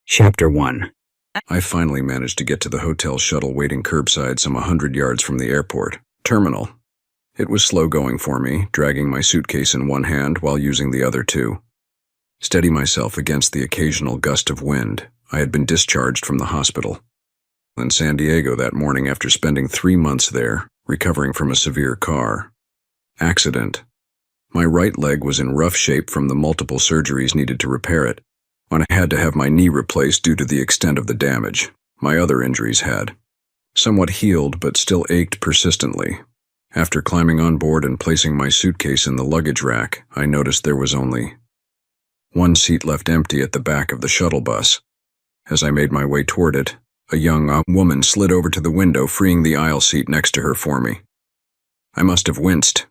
Chapter 1. I finally managed to get to the hotel shuttle waiting curbside some 100 yards from the airport terminal. It was slow going for me, dragging my suitcase in one hand while using the other to steady myself against the occasional gust of wind. I had been discharged from the hospital in San Diego that morning after spending 3 months there, recovering from a severe car accident. My right leg was in rough shape from the multiple surgeries needed to repair it. When I had to have my knee replaced due to the extent of the damage, my other injuries had somewhat healed but still ached persistently. After climbing on board and placing my suitcase in the luggage rack, I noticed there was only one seat left empty at the back of the shuttle bus. As I made my way toward it, a young woman slid over to the window, freeing the aisle seat next to her for me. I must have winced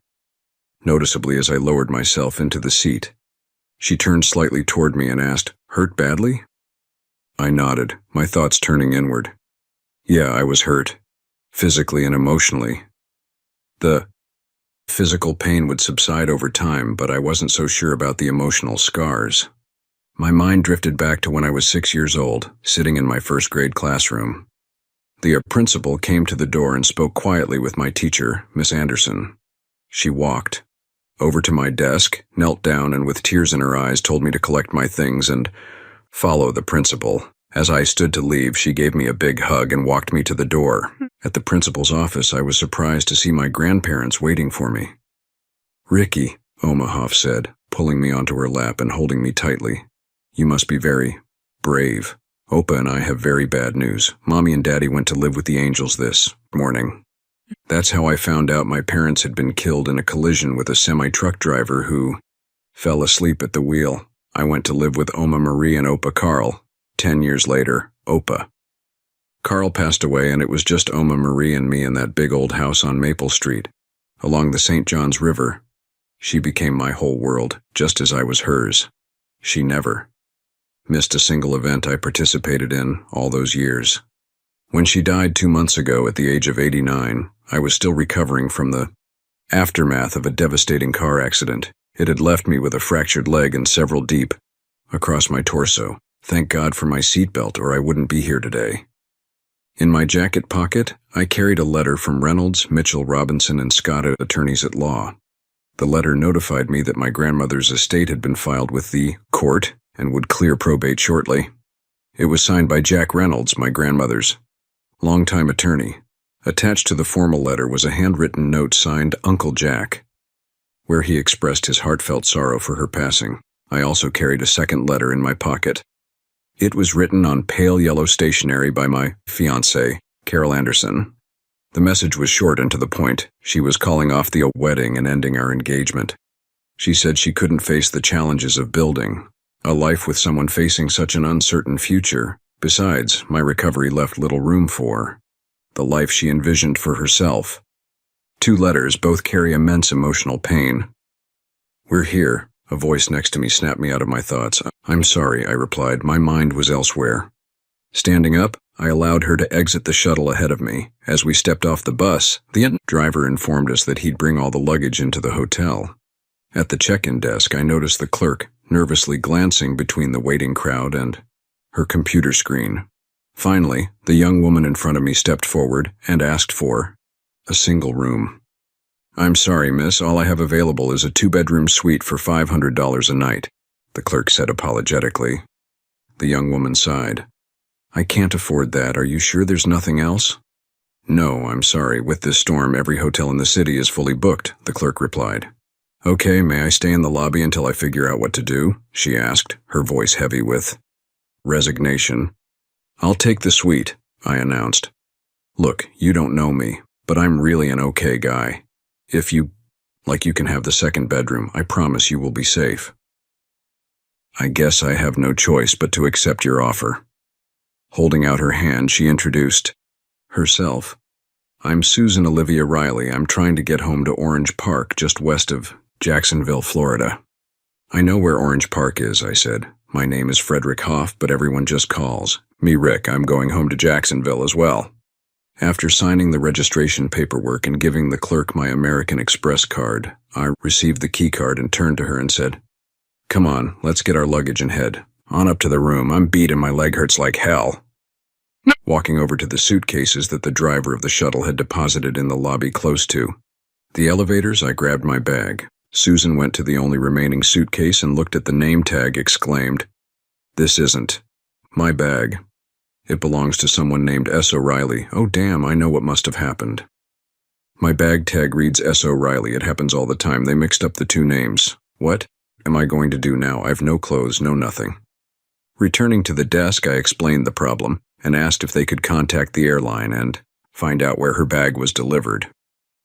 noticeably as I lowered myself into the seat. She turned slightly toward me and asked, "Hurt badly?" I nodded, my thoughts turning inward. Yeah, I was hurt, physically and emotionally. The physical pain would subside over time, but I wasn't so sure about the emotional scars. My mind drifted back to when I was 6 years old, sitting in my first grade classroom. The principal came to the door and spoke quietly with my teacher, Miss Anderson. She walked over to my desk, knelt down, and with tears in her eyes told me to collect my things and follow the principal. As I stood to leave, she gave me a big hug and walked me to the door. At the principal's office, I was surprised to see my grandparents waiting for me. "Ricky," Omahoff said, pulling me onto her lap and holding me tightly. "You must be very brave. Opa and I have very bad news. Mommy and Daddy went to live with the angels this morning." That's how I found out my parents had been killed in a collision with a semi-truck driver who fell asleep at the wheel. I went to live with Oma Marie and Opa Carl. 10 years later, Opa Carl passed away, and it was just Oma Marie and me in that big old house on Maple Street, along the St. Johns River. She became my whole world, just as I was hers. She never missed a single event I participated in all those years. When she died 2 months ago at the age of 89, I was still recovering from the aftermath of a devastating car accident. It had left me with a fractured leg and several deep across my torso. Thank God for my seatbelt, or I wouldn't be here today. In my jacket pocket, I carried a letter from Reynolds, Mitchell, Robinson, and Scott, attorneys at law. The letter notified me that my grandmother's estate had been filed with the court and would clear probate shortly. It was signed by Jack Reynolds, my grandmother's longtime attorney. Attached to the formal letter was a handwritten note signed Uncle Jack, where he expressed his heartfelt sorrow for her passing. I also carried a second letter in my pocket. It was written on pale yellow stationery by my fiancée, Carol Anderson. The message was short and to the point. She was calling off the wedding and ending our engagement. She said she couldn't face the challenges of building a life with someone facing such an uncertain future. Besides, my recovery left little room for the life she envisioned for herself. 2 letters both carry immense emotional pain. "We're here," a voice next to me snapped me out of my thoughts. "I'm sorry," I replied. My mind was elsewhere. Standing up, I allowed her to exit the shuttle ahead of me. As we stepped off the bus, the driver informed us that he'd bring all the luggage into the hotel. At the check-in desk, I noticed the clerk nervously glancing between the waiting crowd and her computer screen. Finally, the young woman in front of me stepped forward and asked for a single room. "I'm sorry, miss, all I have available is a 2-bedroom suite for $500 a night," the clerk said apologetically. The young woman sighed. "I can't afford that. Are you sure there's nothing else?" "No, I'm sorry. With this storm, every hotel in the city is fully booked," the clerk replied. "Okay, may I stay in the lobby until I figure out what to do?" she asked, her voice heavy with resignation. "I'll take the suite," I announced. "Look, you don't know me, but I'm really an okay guy. If you can have the second bedroom. I promise you will be safe." "I guess I have no choice but to accept your offer." Holding out her hand, she introduced herself. "I'm Susan Olivia Riley. I'm trying to get home to Orange Park, just west of Jacksonville, Florida." "I know where Orange Park is," I said. "My name is Frederick Hoff, but everyone just calls me Rick. I'm going home to Jacksonville as well." After signing the registration paperwork and giving the clerk my American Express card, I received the key card and turned to her and said, "Come on, let's get our luggage and head." On up to the room. I'm beat and my leg hurts like hell. Walking over to the suitcases that the driver of the shuttle had deposited in the lobby close to the elevators, I grabbed my bag. Susan went to the only remaining suitcase and looked at the name tag, exclaimed, "This isn't my bag. It belongs to someone named S. O'Reilly. Oh damn, I know what must have happened. My bag tag reads S. O'Reilly. It happens all the time. They mixed up the two names. What am I going to do now? I've no clothes, no nothing." Returning to the desk, I explained the problem and asked if they could contact the airline and find out where her bag was delivered.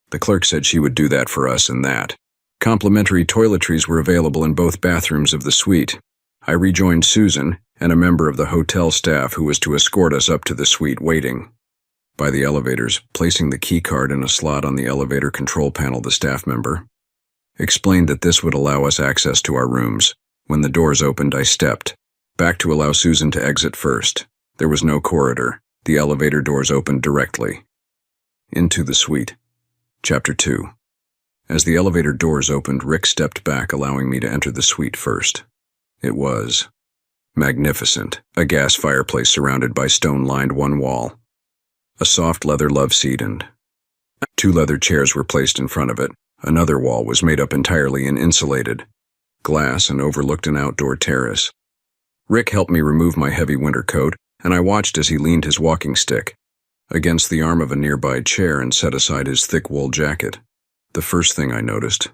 The clerk said she would do that for us and that complimentary toiletries were available in both bathrooms of the suite. I rejoined Susan and a member of the hotel staff who was to escort us up to the suite waiting by the elevators. Placing the key card in a slot on the elevator control panel, the staff member explained that this would allow us access to our rooms. When the doors opened, I stepped back to allow Susan to exit first. There was no corridor. The elevator doors opened directly into the suite. Chapter 2. As the elevator doors opened, Rick stepped back, allowing me to enter the suite first. It was magnificent. A gas fireplace surrounded by stone lined one wall. A soft leather love seat and 2 leather chairs were placed in front of it. Another wall was made up entirely in insulated glass and overlooked an outdoor terrace. Rick helped me remove my heavy winter coat, and I watched as he leaned his walking stick against the arm of a nearby chair and set aside his thick wool jacket. The first thing I noticed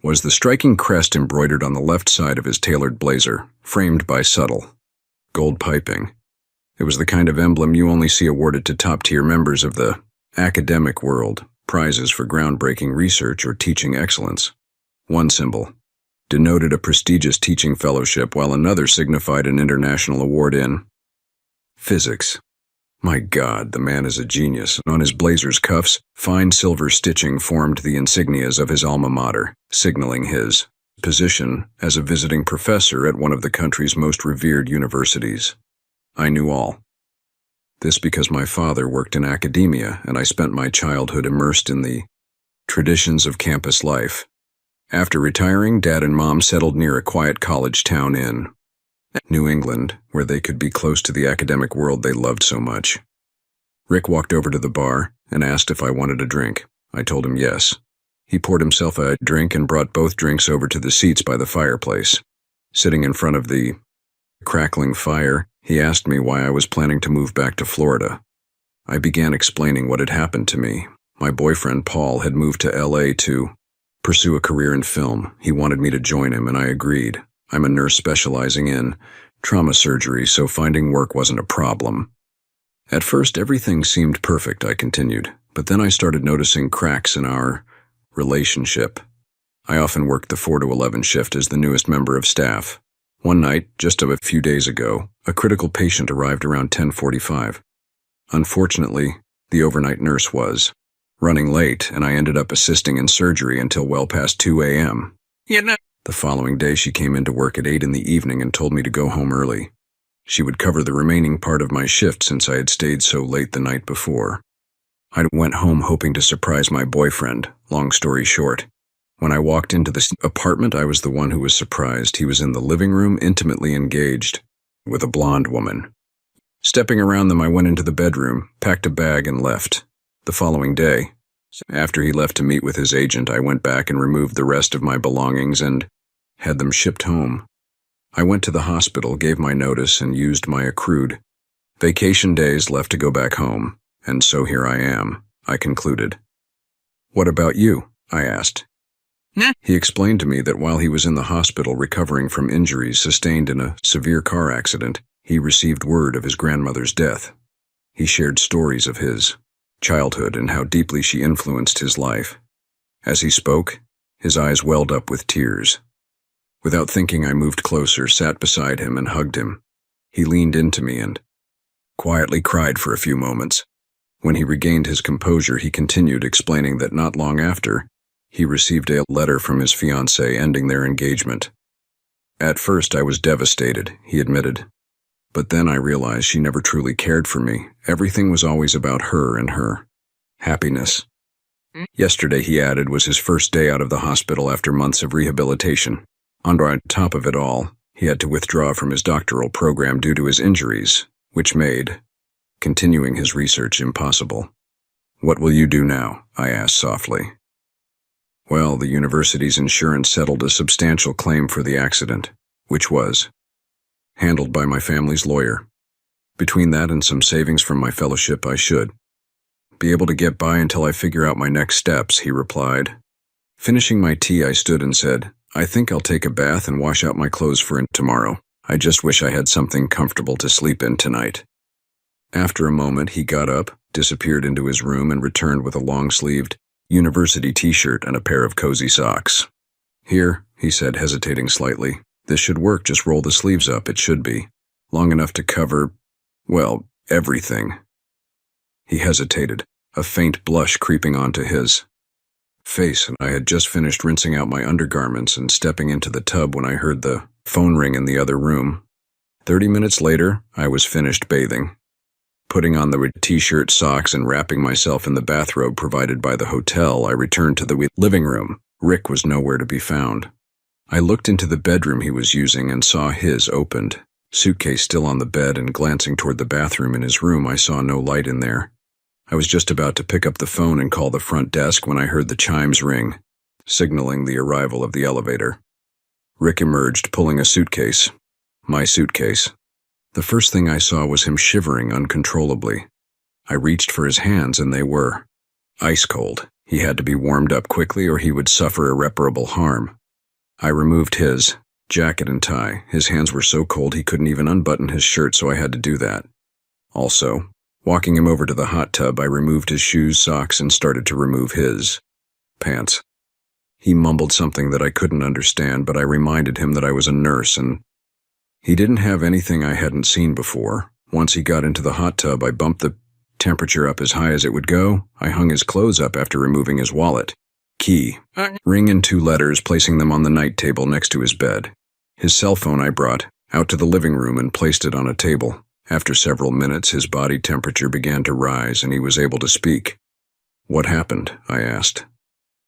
was the striking crest embroidered on the left side of his tailored blazer, framed by subtle gold piping. It was the kind of emblem you only see awarded to top-tier members of the academic world, prizes for groundbreaking research or teaching excellence. One symbol denoted a prestigious teaching fellowship, while another signified an international award in physics. My God, the man is a genius. On his blazer's cuffs, fine silver stitching formed the insignias of his alma mater, signaling his position as a visiting professor at one of the country's most revered universities. I knew all this because my father worked in academia, and I spent my childhood immersed in the traditions of campus life. After retiring, Dad and Mom settled near a quiet college town in New England, where they could be close to the academic world they loved so much. Rick walked over to the bar and asked if I wanted a drink. I told him yes. He poured himself a drink and brought both drinks over to the seats by the fireplace. Sitting in front of the crackling fire, he asked me why I was planning to move back to Florida. I began explaining what had happened to me. My boyfriend Paul had moved to LA to pursue a career in film. He wanted me to join him, and I agreed. I'm a nurse specializing in trauma surgery, so finding work wasn't a problem. At first, everything seemed perfect, I continued, but then I started noticing cracks in our relationship. I often worked the 4 to 11 shift as the newest member of staff. One night, just a few days ago, a critical patient arrived around 10:45. Unfortunately, the overnight nurse was running late, and I ended up assisting in surgery until well past 2 a.m. The following day, she came into work at 8 in the evening and told me to go home early. She would cover the remaining part of my shift since I had stayed so late the night before. I went home hoping to surprise my boyfriend. Long story short, when I walked into the apartment, I was the one who was surprised. He was in the living room, intimately engaged with a blonde woman. Stepping around them, I went into the bedroom, packed a bag, and left. The following day, after he left to meet with his agent, I went back and removed the rest of my belongings and had them shipped home. I went to the hospital, gave my notice, and used my accrued vacation days left to go back home. And so here I am, I concluded. What about you? I asked. He explained to me that while he was in the hospital recovering from injuries sustained in a severe car accident, he received word of his grandmother's death. He shared stories of his childhood and how deeply she influenced his life. As he spoke, his eyes welled up with tears. Without thinking, I moved closer, sat beside him, and hugged him. He leaned into me and quietly cried for a few moments. When he regained his composure, he continued, explaining that not long after, he received a letter from his fiancée ending their engagement. At first, I was devastated, he admitted. But then I realized she never truly cared for me. Everything was always about her and her happiness. Yesterday, he added, was his first day out of the hospital after months of rehabilitation. On top of it all, He had to withdraw from his doctoral program due to his injuries, which made continuing his research impossible. "What will you do now?" I asked softly. Well, the university's insurance settled a substantial claim for the accident, which was handled by my family's lawyer. Between that and some savings from my fellowship, I should be able to get by until I figure out my next steps, he replied. Finishing my tea, I stood and said, "I think I'll take a bath and wash out my clothes for tomorrow. I just wish I had something comfortable to sleep in tonight." After a moment, he got up, disappeared into his room, and returned with a long-sleeved university t-shirt and a pair of cozy socks. "Here," he said, hesitating slightly. "This should work. Just roll the sleeves up. It should be long enough to cover, well, everything." He hesitated, a faint blush creeping onto his face, and I had just finished rinsing out my undergarments and stepping into the tub when I heard the phone ring in the other room. 30 minutes later, I was finished bathing. Putting on the t-shirt, socks, and wrapping myself in the bathrobe provided by the hotel, I returned to the living room. Rick was nowhere to be found. I looked into the bedroom he was using and saw his opened, suitcase still on the bed, and glancing toward the bathroom in his room, I saw no light in there. I was just about to pick up the phone and call the front desk when I heard the chimes ring, signaling the arrival of the elevator. Rick emerged, pulling a suitcase. My suitcase. The first thing I saw was him shivering uncontrollably. I reached for his hands, and they were ice cold. He had to be warmed up quickly or he would suffer irreparable harm. I removed his jacket and tie. His hands were so cold he couldn't even unbutton his shirt, so I had to do that. Also, walking him over to the hot tub, I removed his shoes, socks, and started to remove his pants. He mumbled something that I couldn't understand, but I reminded him that I was a nurse and he didn't have anything I hadn't seen before. Once he got into the hot tub, I bumped the temperature up as high as it would go. I hung his clothes up after removing his wallet, key, ring, and 2 letters, placing them on the night table next to his bed. His cell phone I brought out to the living room and placed it on a table. After several minutes, his body temperature began to rise and he was able to speak. "What happened?" I asked.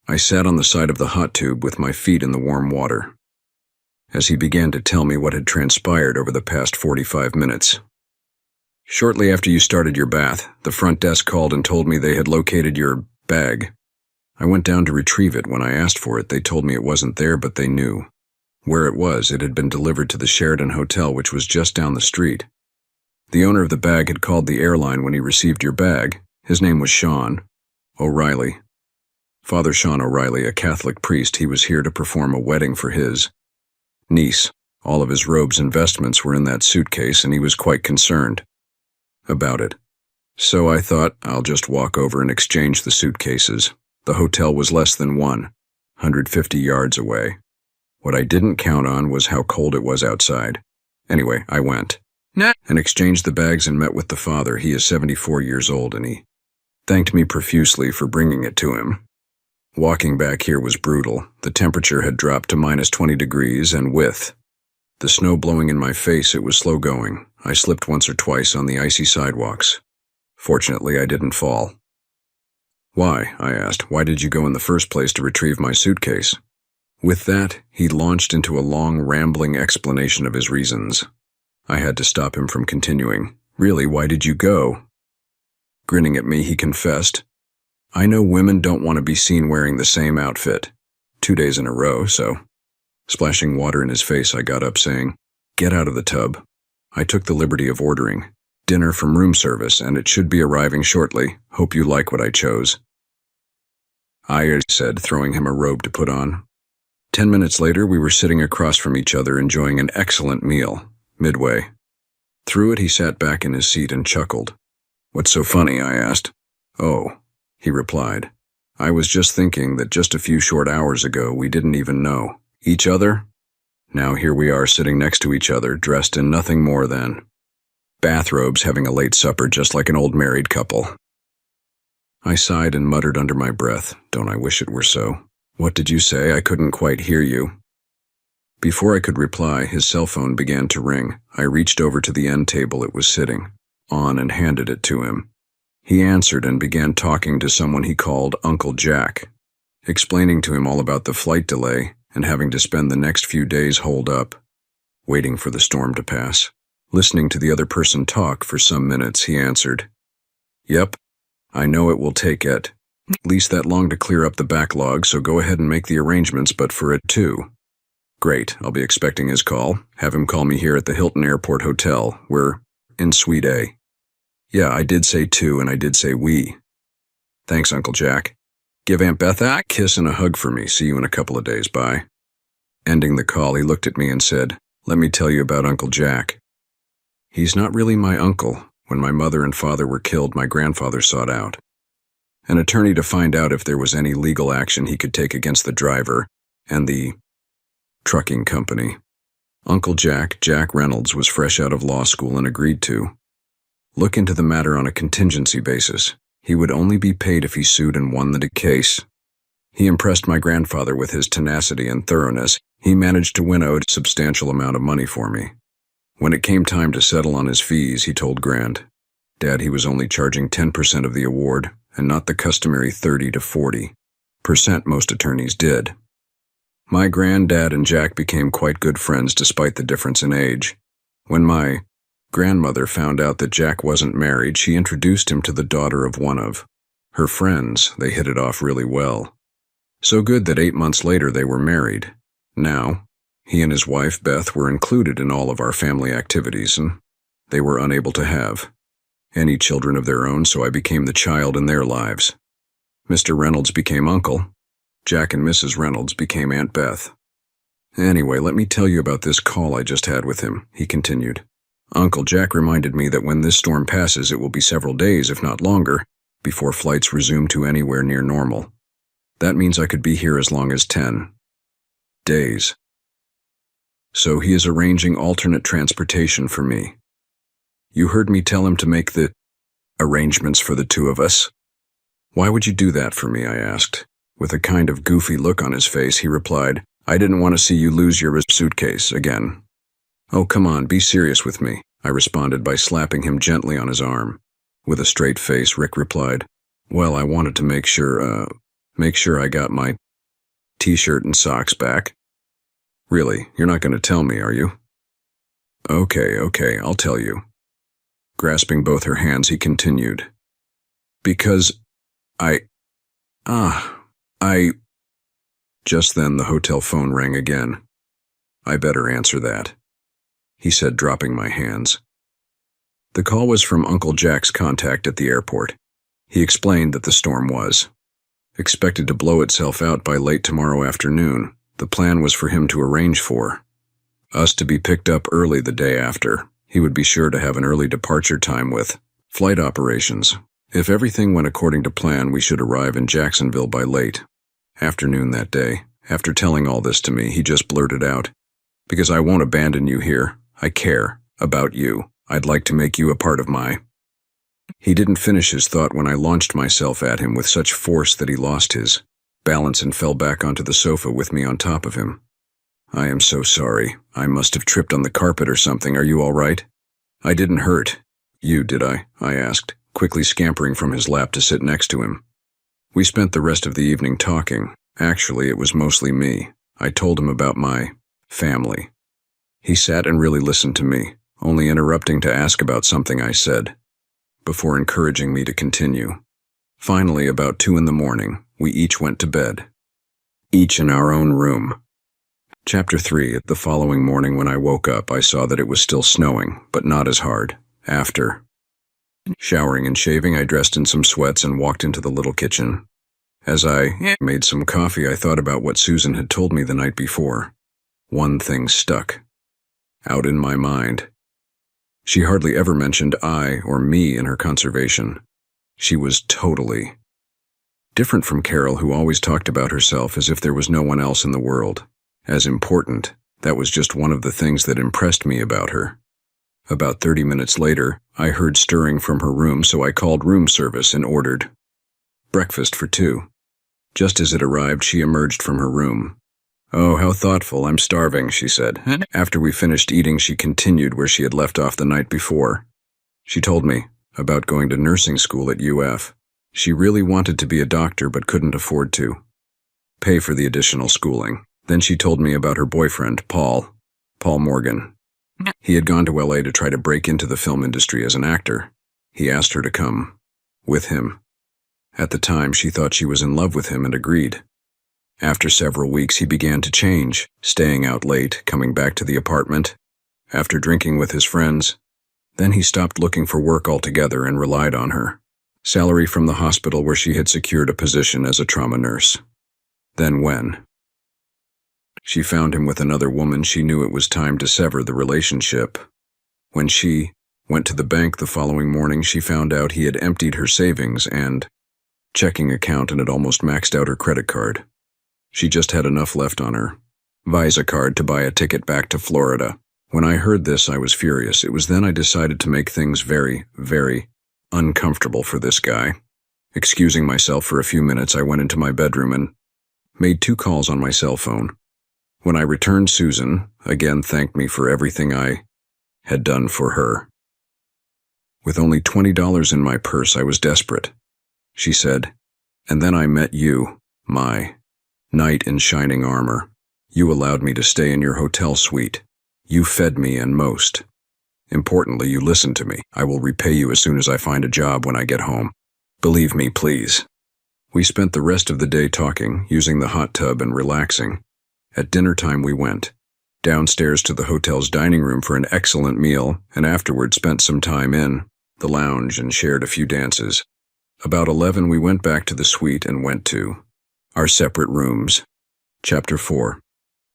I sat on the side of the hot tube with my feet in the warm water, as he began to tell me what had transpired over the past 45 minutes. "Shortly after you started your bath, the front desk called and told me they had located your bag. I went down to retrieve it. When I asked for it, they told me it wasn't there, but they knew where it was. It had been delivered to the Sheraton Hotel, which was just down the street. The owner of the bag had called the airline when he received your bag. His name was Sean O'Reilly. Father Sean O'Reilly, a Catholic priest. He was here to perform a wedding for his niece. All of his robes and vestments were in that suitcase, and he was quite concerned about it. So I thought, I'll just walk over and exchange the suitcases. The hotel was less than 150 yards away. What I didn't count on was how cold it was outside. Anyway, I went and exchanged the bags and met with the father. He is 74 years old, and he thanked me profusely for bringing it to him. Walking back here was brutal. The temperature had dropped to -20 degrees, and with the snow blowing in my face, it was slow going. I slipped once or twice on the icy sidewalks. Fortunately, I didn't fall. "Why?" I asked. "Why did you go in the first place to retrieve my suitcase?" With that, he launched into a long, rambling explanation of his reasons. I had to stop him from continuing. "Really, why did you go?" Grinning at me, he confessed, "I know women don't want to be seen wearing the same outfit 2 days in a row, so..." Splashing water in his face, I got up saying, "Get out of the tub." I took the liberty of ordering dinner from room service, and it should be arriving shortly. Hope you like what I chose, I said, throwing him a robe to put on. 10 minutes later, we were sitting across from each other enjoying an excellent meal. Midway through it, he sat back in his seat and chuckled. "What's so funny?" I asked. "Oh," he replied, "I was just thinking that just a few short hours ago we didn't even know each other. Now here we are sitting next to each other, dressed in nothing more than bathrobes, having a late supper just like an old married couple." I sighed and muttered under my breath, "Don't I wish it were so." "What did you say? I couldn't quite hear you." Before I could reply, his cell phone began to ring. I reached over to the end table it was sitting on and handed it to him. He answered and began talking to someone he called Uncle Jack, explaining to him all about the flight delay and having to spend the next few days holed up, waiting for the storm to pass. Listening to the other person talk for some minutes, he answered, "Yep, I know it will take at least that long to clear up the backlog, so go ahead and make the arrangements, but for it too." "Great, I'll be expecting his call. Have him call me here at the Hilton Airport Hotel. We're in Suite A." "Yeah, I did say two, and I did say we." "Thanks, Uncle Jack. Give Aunt Beth a kiss and a hug for me. See you in a couple of days. Bye." Ending the call, he looked at me and said, "Let me tell you about Uncle Jack. He's not really my uncle. When my mother and father were killed, my grandfather sought out an attorney to find out if there was any legal action he could take against the driver and the trucking company. Uncle Jack, Jack Reynolds, was fresh out of law school and agreed to look into the matter on a contingency basis. He would only be paid if he sued and won the case. He impressed my grandfather with his tenacity and thoroughness. He managed to win a substantial amount of money for me. When it came time to settle on his fees, he told Dad he was only charging 10% of the award, and not the customary 30 to 40% most attorneys did. My granddad and Jack became quite good friends despite the difference in age. When my grandmother found out that Jack wasn't married, she introduced him to the daughter of one of her friends. They hit it off really well. So good that 8 months later they were married. Now, he and his wife, Beth, were included in all of our family activities, and they were unable to have any children of their own, so I became the child in their lives. Mr. Reynolds became uncle. Jack and Mrs. Reynolds became Aunt Beth. "Anyway, let me tell you about this call I just had with him," he continued. "Uncle Jack reminded me that when this storm passes, it will be several days, if not longer, before flights resume to anywhere near normal. That means I could be here as long as 10 days. So he is arranging alternate transportation for me. You heard me tell him to make the arrangements for the two of us." "Why would you do that for me?" I asked. With a kind of goofy look on his face, he replied, "I didn't want to see you lose your suitcase again." "Oh, come on, be serious with me," I responded by slapping him gently on his arm. With a straight face, Rick replied, "Well, I wanted to make sure I got my t-shirt and socks back." "Really, you're not going to tell me, are you?" Okay, I'll tell you." Grasping both her hands, he continued, "Because I... Just then the hotel phone rang again. "I better answer that," he said, dropping my hands. The call was from Uncle Jack's contact at the airport. He explained that the storm was expected to blow itself out by late tomorrow afternoon. The plan was for him to arrange for us to be picked up early the day after. He would be sure to have an early departure time with flight operations. If everything went according to plan, we should arrive in Jacksonville by late afternoon that day. After telling all this to me, he just blurted out, "Because I won't abandon you here. I care about you. I'd like to make you a part of my..." He didn't finish his thought when I launched myself at him with such force that he lost his balance and fell back onto the sofa with me on top of him. "I am so sorry. I must have tripped on the carpet or something. Are you all right?" "I didn't hurt you, did I?" I asked, quickly scampering from his lap to sit next to him. We spent the rest of the evening talking. Actually, it was mostly me. I told him about my family. He sat and really listened to me, only interrupting to ask about something I said, before encouraging me to continue. Finally, about 2 in the morning, we each went to bed, each in our own room. Chapter 3. The following morning when I woke up, I saw that it was still snowing, but not as hard. After showering and shaving, I dressed in some sweats and walked into the little kitchen. As I made some coffee, I thought about what Susan had told me the night before. One thing stuck out in my mind. She hardly ever mentioned I or me in her conservation. She was totally different from Carol, who always talked about herself as if there was no one else in the world as important. That was just one of the things that impressed me about her. About 30 minutes later, I heard stirring from her room, so I called room service and ordered breakfast for 2. Just as it arrived, she emerged from her room. "Oh, how thoughtful. I'm starving," she said. After we finished eating, she continued where she had left off the night before. She told me about going to nursing school at UF. She really wanted to be a doctor but couldn't afford to pay for the additional schooling. Then she told me about her boyfriend, Paul Morgan. He had gone to LA to try to break into the film industry as an actor. He asked her to come with him. At the time, she thought she was in love with him and agreed. After several weeks, he began to change, staying out late, coming back to the apartment, after drinking with his friends. Then he stopped looking for work altogether and relied on her salary from the hospital where she had secured a position as a trauma nurse. Then when she found him with another woman, she knew it was time to sever the relationship. When she went to the bank the following morning, she found out he had emptied her savings and checking account and had almost maxed out her credit card. She just had enough left on her Visa card to buy a ticket back to Florida. When I heard this, I was furious. It was then I decided to make things very, very uncomfortable for this guy. Excusing myself for a few minutes, I went into my bedroom and made 2 calls on my cell phone. When I returned, Susan again thanked me for everything I had done for her. With only $20 in my purse, I was desperate. She said, "And then I met you, my knight in shining armor. You allowed me to stay in your hotel suite. You fed me, and most importantly, you listened to me. I will repay you as soon as I find a job when I get home. Believe me, please." We spent the rest of the day talking, using the hot tub and relaxing. At dinner time, we went downstairs to the hotel's dining room for an excellent meal, and afterward spent some time in the lounge and shared a few dances. About 11, we went back to the suite and went to our separate rooms. Chapter 4.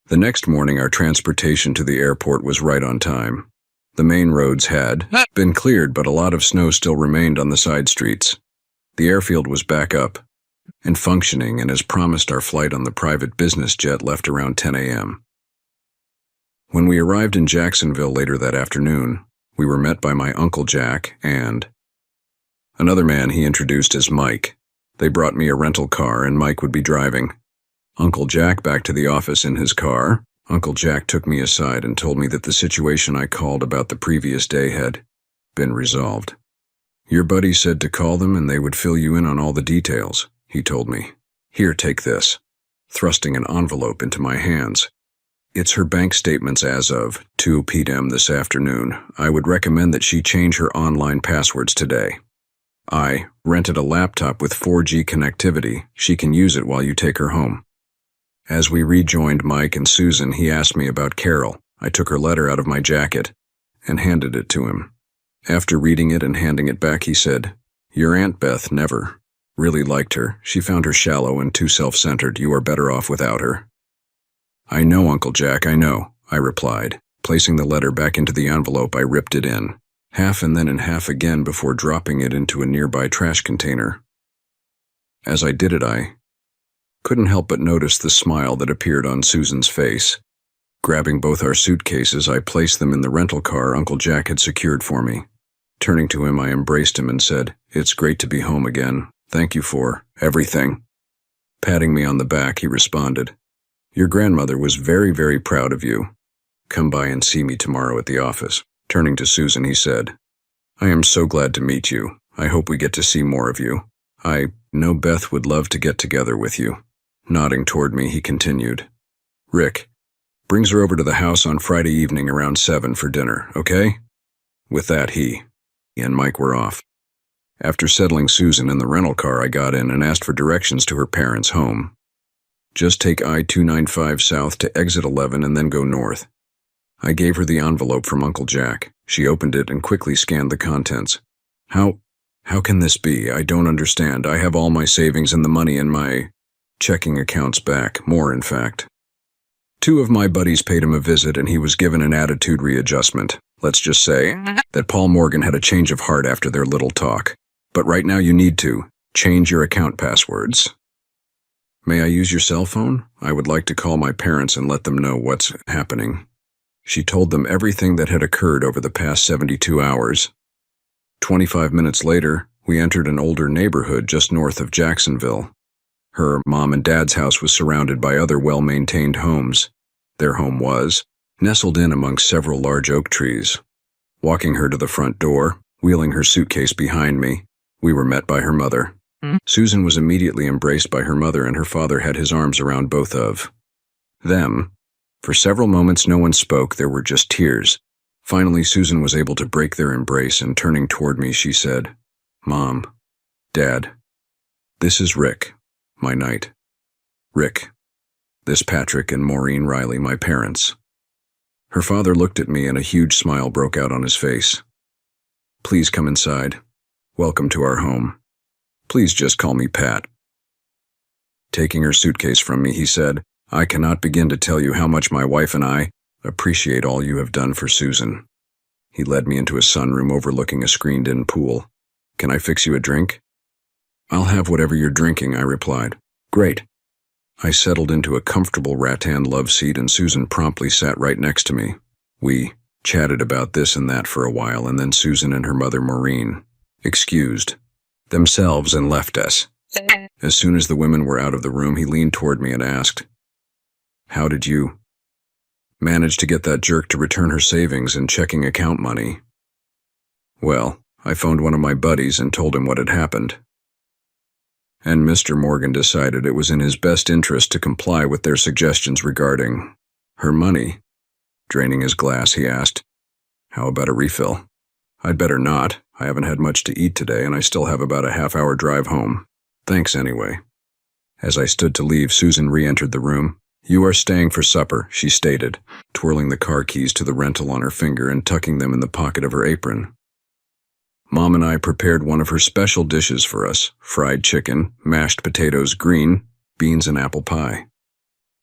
The next morning, our transportation to the airport was right on time. The main roads had been cleared, but a lot of snow still remained on the side streets. The airfield was back up and functioning, and as promised, our flight on the private business jet left around 10 a.m. When we arrived in Jacksonville later that afternoon, we were met by my Uncle Jack and another man he introduced as Mike. They brought me a rental car, and Mike would be driving Uncle Jack back to the office in his car. Uncle Jack took me aside and told me that the situation I called about the previous day had been resolved. "Your buddy said to call them and they would fill you in on all the details," he told me. "Here, take this," thrusting an envelope into my hands. "It's her bank statements as of 2 p.m. this afternoon. I would recommend that she change her online passwords today. I rented a laptop with 4G connectivity. She can use it while you take her home." As we rejoined Mike and Susan, he asked me about Carol. I took her letter out of my jacket and handed it to him. After reading it and handing it back, he said, "Your Aunt Beth never really liked her. She found her shallow and too self-centered. You are better off without her." "I know, Uncle Jack, I know," I replied. Placing the letter back into the envelope, I ripped it in half and then in half again before dropping it into a nearby trash container. As I did it, I couldn't help but notice the smile that appeared on Susan's face. Grabbing both our suitcases, I placed them in the rental car Uncle Jack had secured for me. Turning to him, I embraced him and said, "It's great to be home again. Thank you for everything." Patting me on the back, he responded, "Your grandmother was very, very proud of you. Come by and see me tomorrow at the office." Turning to Susan, he said, "I am so glad to meet you. I hope we get to see more of you. I know Beth would love to get together with you." Nodding toward me, he continued, "Rick, brings her over to the house on Friday evening around 7 for dinner, okay?" With that, he and Mike were off. After settling Susan in the rental car, I got in and asked for directions to her parents' home. "Just take I-295 south to exit 11 and then go north." I gave her the envelope from Uncle Jack. She opened it and quickly scanned the contents. How can this be? I don't understand. I have all my savings and the money in my checking accounts back. More, in fact. 2 of my buddies paid him a visit and he was given an attitude readjustment. Let's just say that Paul Morgan had a change of heart after their little talk. But right now you need to change your account passwords. "May I use your cell phone? I would like to call my parents and let them know what's happening." She told them everything that had occurred over the past 72 hours. 25 minutes later, we entered an older neighborhood just north of Jacksonville. Her mom and dad's house was surrounded by other well-maintained homes. Their home was nestled in amongst several large oak trees. Walking her to the front door, wheeling her suitcase behind me, we were met by her mother. Susan was immediately embraced by her mother and her father had his arms around both of them. For several moments no one spoke, there were just tears Finally, Susan was able to break their embrace, and turning toward me, she said, "Mom, Dad, this is Rick, my knight. Rick, this Patrick and Maureen Riley, my parents." Her father looked at me and a huge smile broke out on his face. "Please come inside. Welcome to our home. Please just call me Pat." Taking her suitcase from me, he said, "I cannot begin to tell you how much my wife and I appreciate all you have done for Susan." He led me into a sunroom overlooking a screened-in pool. "Can I fix you a drink?" "I'll have whatever you're drinking," I replied. "Great." I settled into a comfortable rattan love seat and Susan promptly sat right next to me. We chatted about this and that for a while, and then Susan and her mother Maureen excused themselves and left us. As soon as the women were out of the room, he leaned toward me and asked, "How did you manage to get that jerk to return her savings and checking account money?" "Well, I phoned one of my buddies and told him what had happened. And Mr. Morgan decided it was in his best interest to comply with their suggestions regarding her money." Draining his glass, he asked, "How about a refill?" "I'd better not. I haven't had much to eat today, and I still have about a half-hour drive home. Thanks anyway." As I stood to leave, Susan re-entered the room. "You are staying for supper," she stated, twirling the car keys to the rental on her finger and tucking them in the pocket of her apron. "Mom and I prepared one of her special dishes for us: fried chicken, mashed potatoes, green beans, and apple pie.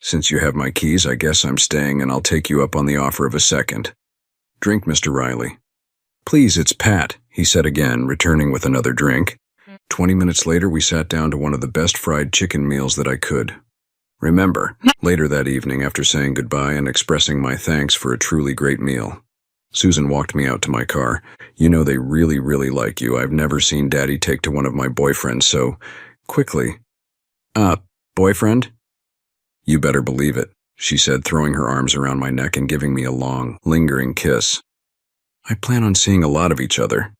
Since you have my keys, I guess I'm staying, and I'll take you up on the offer of a second drink, Mr. Riley." "Please, it's Pat," he said again, returning with another drink. 20 minutes later, we sat down to one of the best fried chicken meals that I could remember. Later that evening, after saying goodbye and expressing my thanks for a truly great meal, Susan walked me out to my car. "You know, they really, really like you. I've never seen Daddy take to one of my boyfriends so quickly." Boyfriend?" "You better believe it," she said, throwing her arms around my neck and giving me a long, lingering kiss. "I plan on seeing a lot of each other."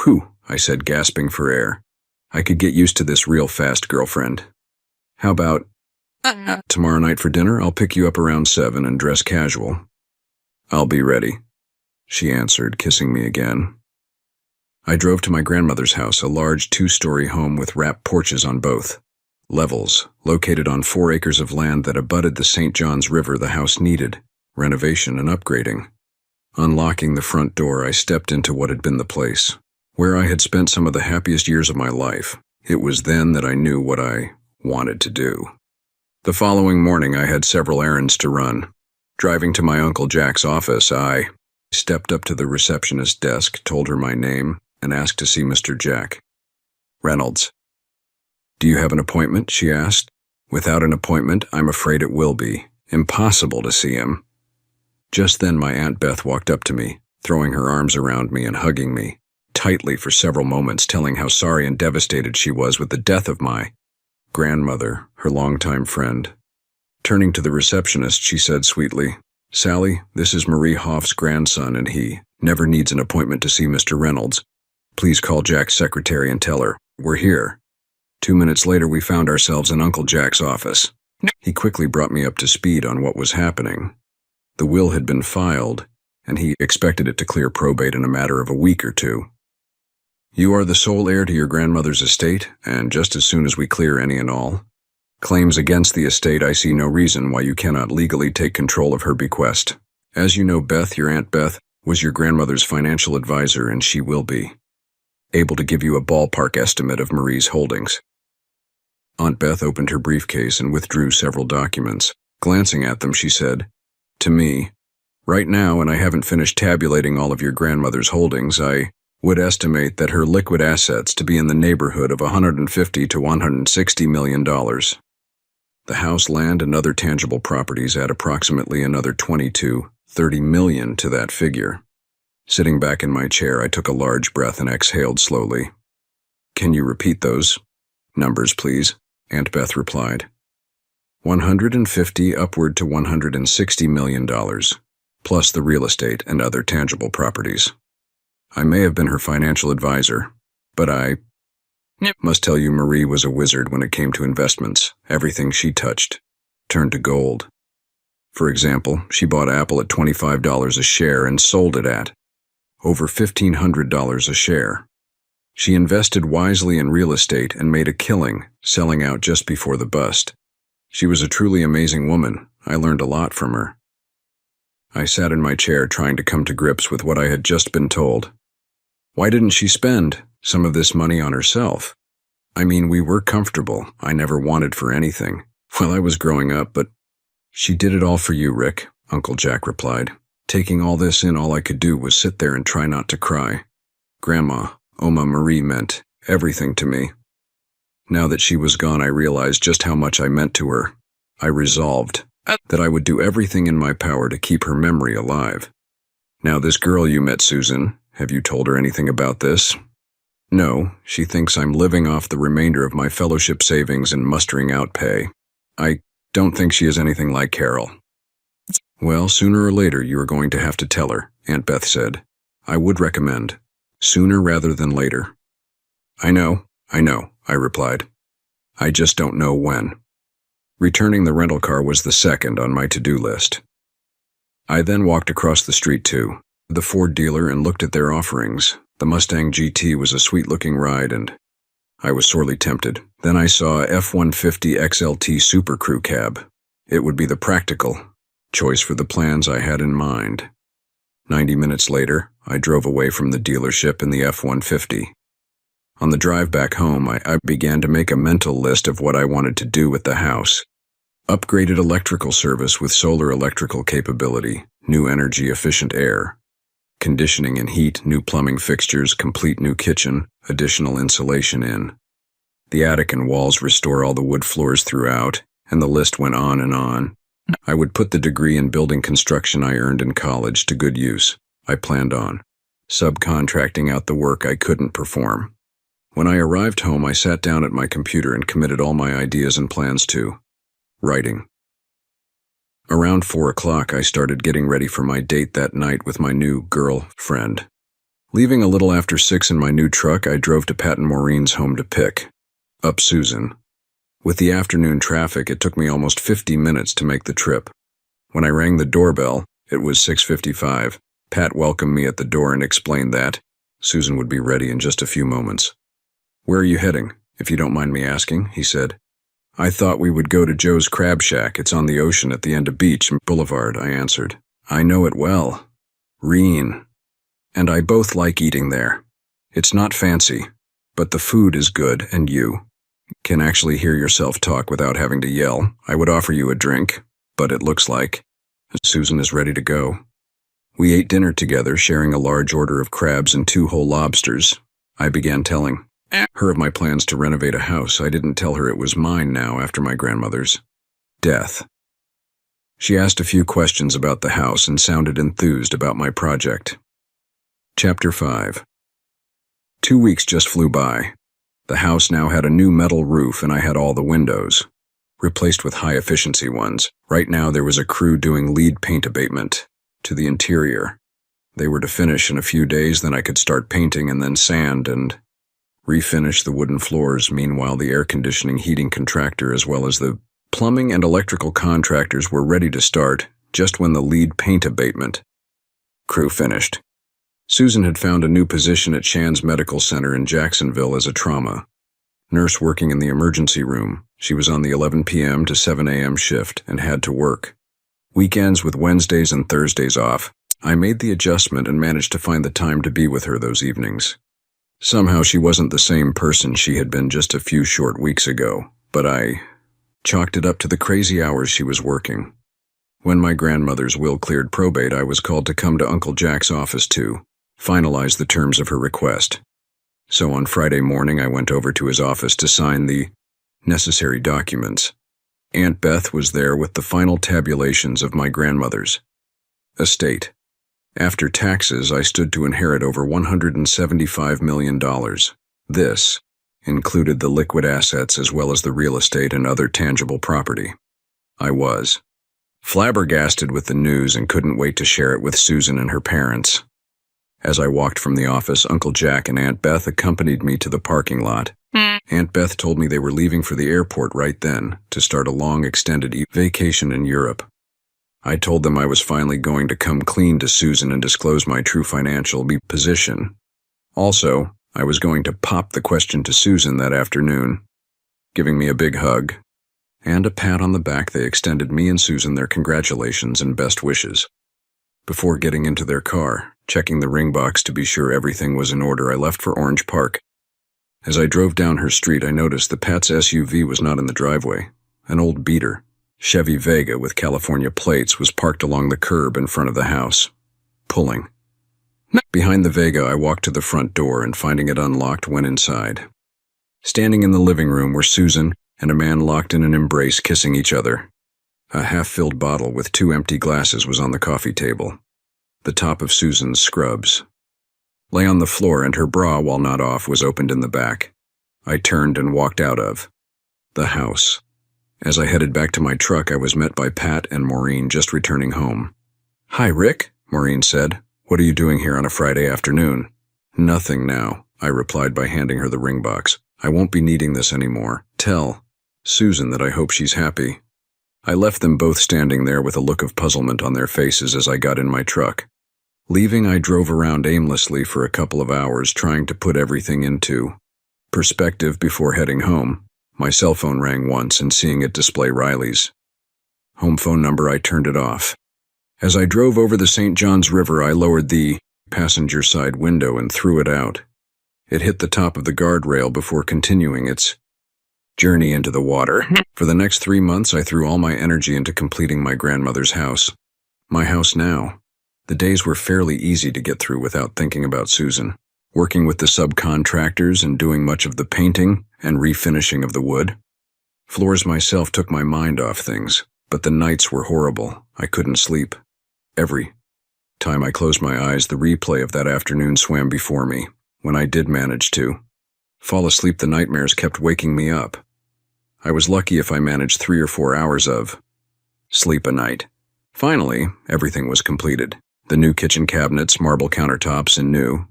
"Whew," I said, gasping for air. "I could get used to this real fast, girlfriend. How about tomorrow night for dinner? I'll pick you up around 7 and dress casual." "I'll be ready," she answered, kissing me again. I drove to my grandmother's house, a large 2-story home with wrapped porches on both levels. Located on 4 acres of land that abutted the St. Johns River, the house needed renovation and upgrading. Unlocking the front door, I stepped into what had been the place where I had spent some of the happiest years of my life. It was then that I knew what I wanted to do. The following morning, I had several errands to run. Driving to my Uncle Jack's office, I stepped up to the receptionist's desk, told her my name, and asked to see Mr. Jack Reynolds. "Do you have an appointment?" she asked. "Without an appointment, I'm afraid it will be impossible to see him." Just then my Aunt Beth walked up to me, throwing her arms around me and hugging me tightly for several moments, telling how sorry and devastated she was with the death of my grandmother, her longtime friend. Turning to the receptionist, she said sweetly, "Sally, this is Marie Hoff's grandson, and he never needs an appointment to see Mr. Reynolds. Please call Jack's secretary and tell her we're here." 2 minutes later, we found ourselves in Uncle Jack's office. He quickly brought me up to speed on what was happening. The will had been filed, and he expected it to clear probate in a matter of a week or 2. "You are the sole heir to your grandmother's estate, and just as soon as we clear any and all claims against the estate, I see no reason why you cannot legally take control of her bequest. As you know, Beth, your Aunt Beth, was your grandmother's financial advisor, and she will be able to give you a ballpark estimate of Marie's holdings." Aunt Beth opened her briefcase and withdrew several documents. Glancing at them, she said, "To me, right now, and I haven't finished tabulating all of your grandmother's holdings, I would estimate that her liquid assets to be in the neighborhood of $150 to $160 million. The house, land, and other tangible properties add approximately another 20 to 30 million to that figure." Sitting back in my chair, I took a large breath and exhaled slowly. "Can you repeat those numbers, please?" Aunt Beth replied. 150 upward to $160 million, plus the real estate and other tangible properties. I may have been her financial advisor, but I must tell you Marie was a wizard when it came to investments. Everything she touched turned to gold. For example, she bought Apple at $25 a share and sold it at over $1,500 a share. She invested wisely in real estate and made a killing, selling out just before the bust. She was a truly amazing woman. I learned a lot from her. I sat in my chair trying to come to grips with what I had just been told. Why didn't she spend some of this money on herself? I mean, we were comfortable. I never wanted for anything. Well, I was growing up, but she did it all for you, Rick, Uncle Jack replied. Taking all this in, all I could do was sit there and try not to cry. Grandma, Oma Marie, meant everything to me. Now that she was gone, I realized just how much I meant to her. I resolved that I would do everything in my power to keep her memory alive. Now, this girl you met, Susan, have you told her anything about this? No, she thinks I'm living off the remainder of my fellowship savings and mustering out pay. I don't think she is anything like Carol. Well, sooner or later you are going to have to tell her, Aunt Beth said. I would recommend sooner rather than later. I know, I replied. I just don't know when. Returning the rental car was the second on my to-do list. I then walked across the street to the Ford dealer and looked at their offerings. The Mustang GT was a sweet-looking ride, and I was sorely tempted. Then I saw a F-150 XLT Super Crew cab. It would be the practical choice for the plans I had in mind. 90 minutes later, I drove away from the dealership in the F-150. On the drive back home, I began to make a mental list of what I wanted to do with the house. Upgraded electrical service with solar electrical capability, new energy-efficient air, conditioning and heat, new plumbing fixtures, complete new kitchen, additional insulation in. The attic and walls restore all the wood floors throughout, and the list went on and on. I would put the degree in building construction I earned in college to good use. I planned on subcontracting out the work I couldn't perform. When I arrived home, I sat down at my computer and committed all my ideas and plans to writing. Around 4 o'clock, I started getting ready for my date that night with my new girlfriend. Leaving a little after 6 in my new truck, I drove to Pat and Maureen's home to pick up Susan. With the afternoon traffic, it took me almost 50 minutes to make the trip. When I rang the doorbell, it was 6:55. Pat welcomed me at the door and explained that Susan would be ready in just a few moments. Where are you heading, if you don't mind me asking? He said. I thought we would go to Joe's Crab Shack. It's on the ocean at the end of Beach Boulevard, I answered. I know it well. Reen and I both like eating there. It's not fancy, but the food is good, and you can actually hear yourself talk without having to yell. I would offer you a drink, but it looks like Susan is ready to go. We ate dinner together, sharing a large order of crabs and 2 whole lobsters. I began telling her of my plans to renovate a house. I didn't tell her it was mine now after my grandmother's death. She asked a few questions about the house and sounded enthused about my project. Chapter 5. 2 weeks just flew by. The house now had a new metal roof, and I had all the windows replaced with high-efficiency ones. Right now there was a crew doing lead paint abatement to the interior. They were to finish in a few days, then I could start painting and then sand and refinish the wooden floors. Meanwhile, the air conditioning heating contractor as well as the plumbing and electrical contractors were ready to start just when the lead paint abatement crew finished. Susan had found a new position at Shands Medical Center in Jacksonville as a trauma nurse working in the emergency room. She was on the 11 p.m. to 7 a.m. shift and had to work weekends with Wednesdays and Thursdays off. I made the adjustment and managed to find the time to be with her those evenings. Somehow she wasn't the same person she had been just a few short weeks ago, but I chalked it up to the crazy hours she was working. When my grandmother's will cleared probate, I was called to come to Uncle Jack's office to finalize the terms of her request. So on Friday morning, I went over to his office to sign the necessary documents. Aunt Beth was there with the final tabulations of my grandmother's estate. After taxes, I stood to inherit over $175 million. This included the liquid assets as well as the real estate and other tangible property. I was flabbergasted with the news and couldn't wait to share it with Susan and her parents. As I walked from the office, Uncle Jack and Aunt Beth accompanied me to the parking lot. Aunt Beth told me they were leaving for the airport right then to start a long extended vacation in Europe. I told them I was finally going to come clean to Susan and disclose my true financial position. Also, I was going to pop the question to Susan that afternoon. Giving me a big hug and a pat on the back, they extended me and Susan their congratulations and best wishes. Before getting into their car, checking the ring box to be sure everything was in order, I left for Orange Park. As I drove down her street, I noticed that Pat's SUV was not in the driveway. An old beater, Chevy Vega with California plates, was parked along the curb in front of the house, pulling. Behind the Vega, I walked to the front door and, finding it unlocked, went inside. Standing in the living room were Susan and a man locked in an embrace, kissing each other. A half-filled bottle with 2 empty glasses was on the coffee table. The top of Susan's scrubs lay on the floor, and her bra, while not off, was opened in the back. I turned and walked out of the house. As I headed back to my truck, I was met by Pat and Maureen, just returning home. "Hi, Rick," Maureen said. "What are you doing here on a Friday afternoon?" "Nothing now," I replied by handing her the ring box. "I won't be needing this anymore. Tell Susan that I hope she's happy." I left them both standing there with a look of puzzlement on their faces as I got in my truck. Leaving, I drove around aimlessly for a couple of hours, trying to put everything into perspective before heading home. My cell phone rang once, and seeing it display Riley's home phone number, I turned it off. As I drove over the St. Johns River, I lowered the passenger side window and threw it out. It hit the top of the guardrail before continuing its journey into the water. For the next 3 months, I threw all my energy into completing my grandmother's house. My house now. The days were fairly easy to get through without thinking about Susan. Working with the subcontractors and doing much of the painting and refinishing of the wood. Floors myself took my mind off things, but the nights were horrible. I couldn't sleep. Every time I closed my eyes, the replay of that afternoon swam before me. When I did manage to fall asleep, the nightmares kept waking me up. I was lucky if I managed 3 or 4 hours of sleep a night. Finally, everything was completed. The new kitchen cabinets, marble countertops, and new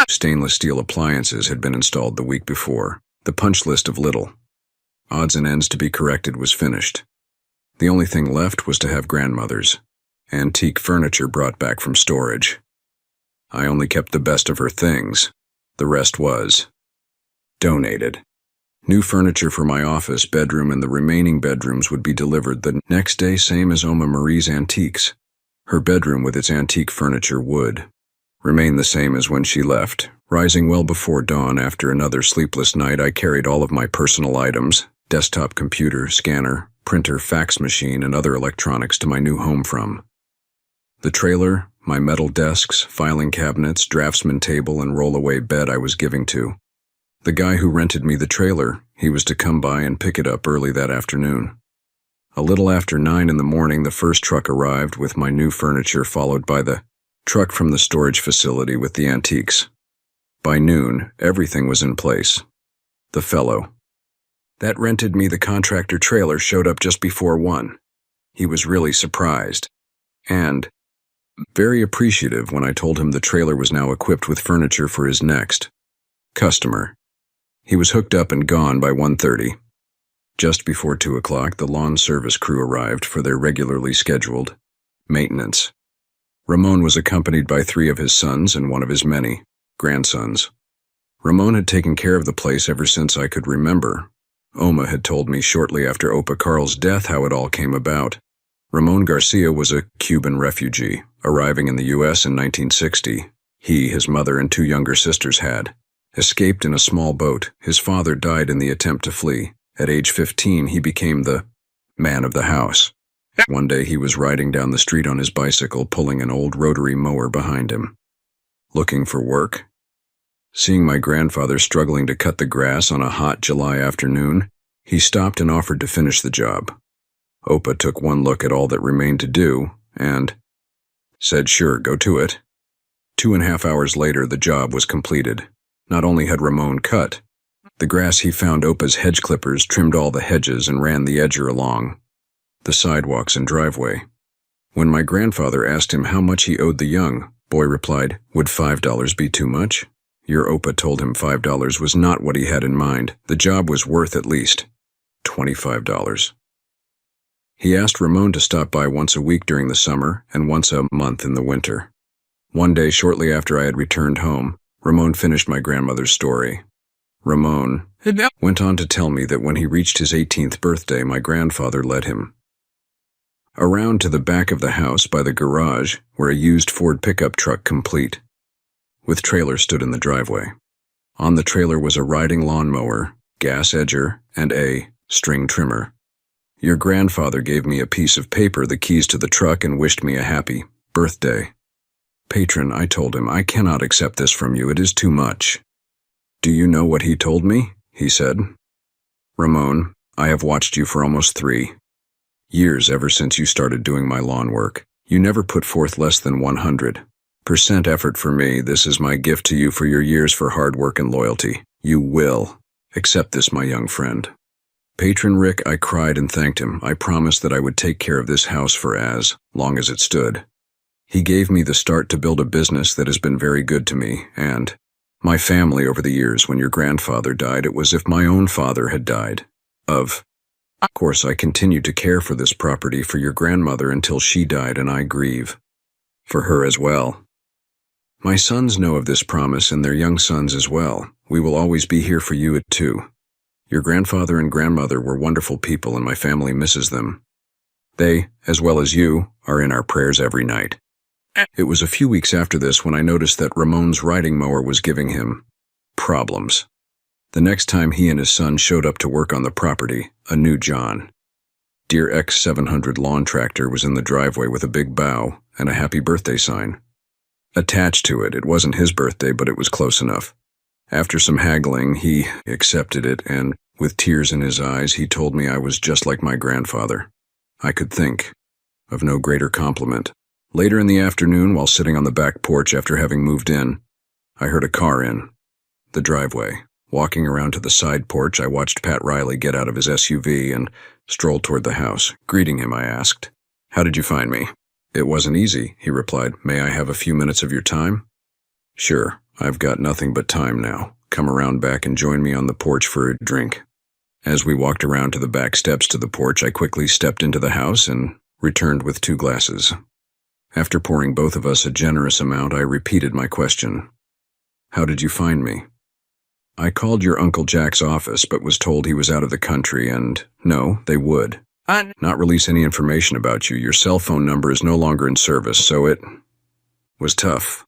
stainless steel appliances had been installed the week before. The punch list of little odds and ends to be corrected was finished. The only thing left was to have grandmother's antique furniture brought back from storage. I only kept the best of her things. The rest was donated. New furniture for my office, bedroom, and the remaining bedrooms would be delivered the next day, same as Oma Marie's antiques. Her bedroom with its antique furniture would remain the same as when she left. Rising well before dawn after another sleepless night, I carried all of my personal items, desktop computer, scanner, printer, fax machine, and other electronics to my new home from the trailer, my metal desks, filing cabinets, draftsman table, and roll-away bed I was giving to the guy who rented me the trailer. He was to come by and pick it up early that afternoon. A little after 9 in the morning, the first truck arrived with my new furniture, followed by the truck from the storage facility with the antiques. By noon, everything was in place. The fellow that rented me the contractor trailer showed up just before 1. He was really surprised and very appreciative when I told him the trailer was now equipped with furniture for his next customer. He was hooked up and gone by 1:30. Just before 2 o'clock, the lawn service crew arrived for their regularly scheduled maintenance. Ramon was accompanied by 3 of his sons and 1 of his many grandsons. Ramon had taken care of the place ever since I could remember. Oma had told me shortly after Opa Carl's death how it all came about. Ramon Garcia was a Cuban refugee, arriving in the U.S. in 1960. He, his mother, and 2 younger sisters had escaped in a small boat. His father died in the attempt to flee. At age 15, he became the man of the house. One day he was riding down the street on his bicycle, pulling an old rotary mower behind him. Looking for work? Seeing my grandfather struggling to cut the grass on a hot July afternoon, he stopped and offered to finish the job. Opa took one look at all that remained to do and said, "Sure, go to it." 2.5 hours later, the job was completed. Not only had Ramon cut the grass, he found Opa's hedge clippers, trimmed all the hedges, and ran the edger along the sidewalks and driveway. When my grandfather asked him how much he owed the young boy, replied, "Would $5 be too much?" Your Opa told him $5 was not what he had in mind. The job was worth at least $25. He asked Ramon to stop by once a week during the summer and once a month in the winter. One day, shortly after I had returned home, Ramon finished my grandmother's story. Ramon went on to tell me that when he reached his 18th birthday, my grandfather led him around to the back of the house by the garage, where a used Ford pickup truck complete with trailer stood in the driveway. On the trailer was a riding lawnmower, gas edger, and a string trimmer. Your grandfather gave me a piece of paper, the keys to the truck, and wished me a happy birthday. Patron, I told him, I cannot accept this from you. It is too much. Do you know what he told me? He said. Ramon, I have watched you for almost 3 years ever since you started doing my lawn work. You never put forth less than 100% effort for me. This is my gift to you for your years for hard work and loyalty. You will accept this, my young friend. Patron Rick, I cried and thanked him. I promised that I would take care of this house for as long as it stood. He gave me the start to build a business that has been very good to me and my family over the years. When your grandfather died, it was as if my own father had died. Of course, I continued to care for this property for your grandmother until she died, and I grieve for her as well. My sons know of this promise, and their young sons as well. We will always be here for you too. Your grandfather and grandmother were wonderful people, and my family misses them. They, as well as you, are in our prayers every night. It was a few weeks after this when I noticed that Ramon's riding mower was giving him problems. The next time he and his son showed up to work on the property, a new John Deere X700 lawn tractor was in the driveway with a big bow and a happy birthday sign attached to it. It wasn't his birthday, but it was close enough. After some haggling, he accepted it, and with tears in his eyes, he told me I was just like my grandfather. I could think of no greater compliment. Later in the afternoon, while sitting on the back porch after having moved in, I heard a car in the driveway. Walking around to the side porch, I watched Pat Riley get out of his SUV and stroll toward the house. Greeting him, I asked, "How did you find me?" "It wasn't easy," he replied. "May I have a few minutes of your time?" "Sure, I've got nothing but time now. Come around back and join me on the porch for a drink." As we walked around to the back steps to the porch, I quickly stepped into the house and returned with 2 glasses. After pouring both of us a generous amount, I repeated my question. "How did you find me?" "I called your Uncle Jack's office, but was told he was out of the country, and no, they would not release any information about you. Your cell phone number is no longer in service, so it was tough.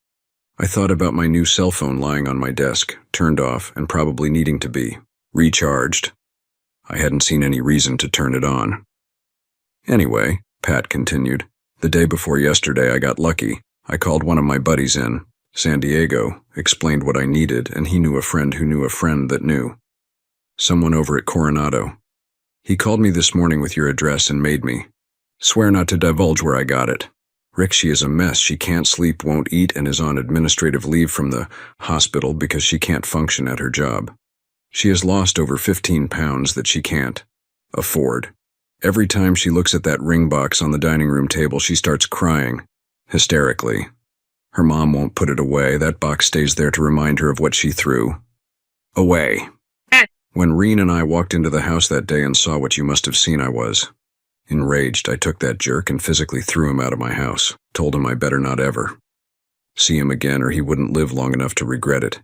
I thought about my new cell phone lying on my desk, turned off, and probably needing to be recharged. I hadn't seen any reason to turn it on. Anyway," Pat continued, "the day before yesterday I got lucky. I called one of my buddies in San Diego, explained what I needed, and he knew a friend who knew a friend that knew someone over at Coronado. He called me this morning with your address and made me swear not to divulge where I got it. Rick, she is a mess. She can't sleep, won't eat, and is on administrative leave from the hospital because she can't function at her job. She has lost over 15 pounds that she can't afford. Every time she looks at that ring box on the dining room table, she starts crying hysterically. Her mom won't put it away. That box stays there to remind her of what she threw away. When Reen and I walked into the house that day and saw what you must have seen, I was enraged. I took that jerk and physically threw him out of my house. Told him I better not ever see him again or he wouldn't live long enough to regret it.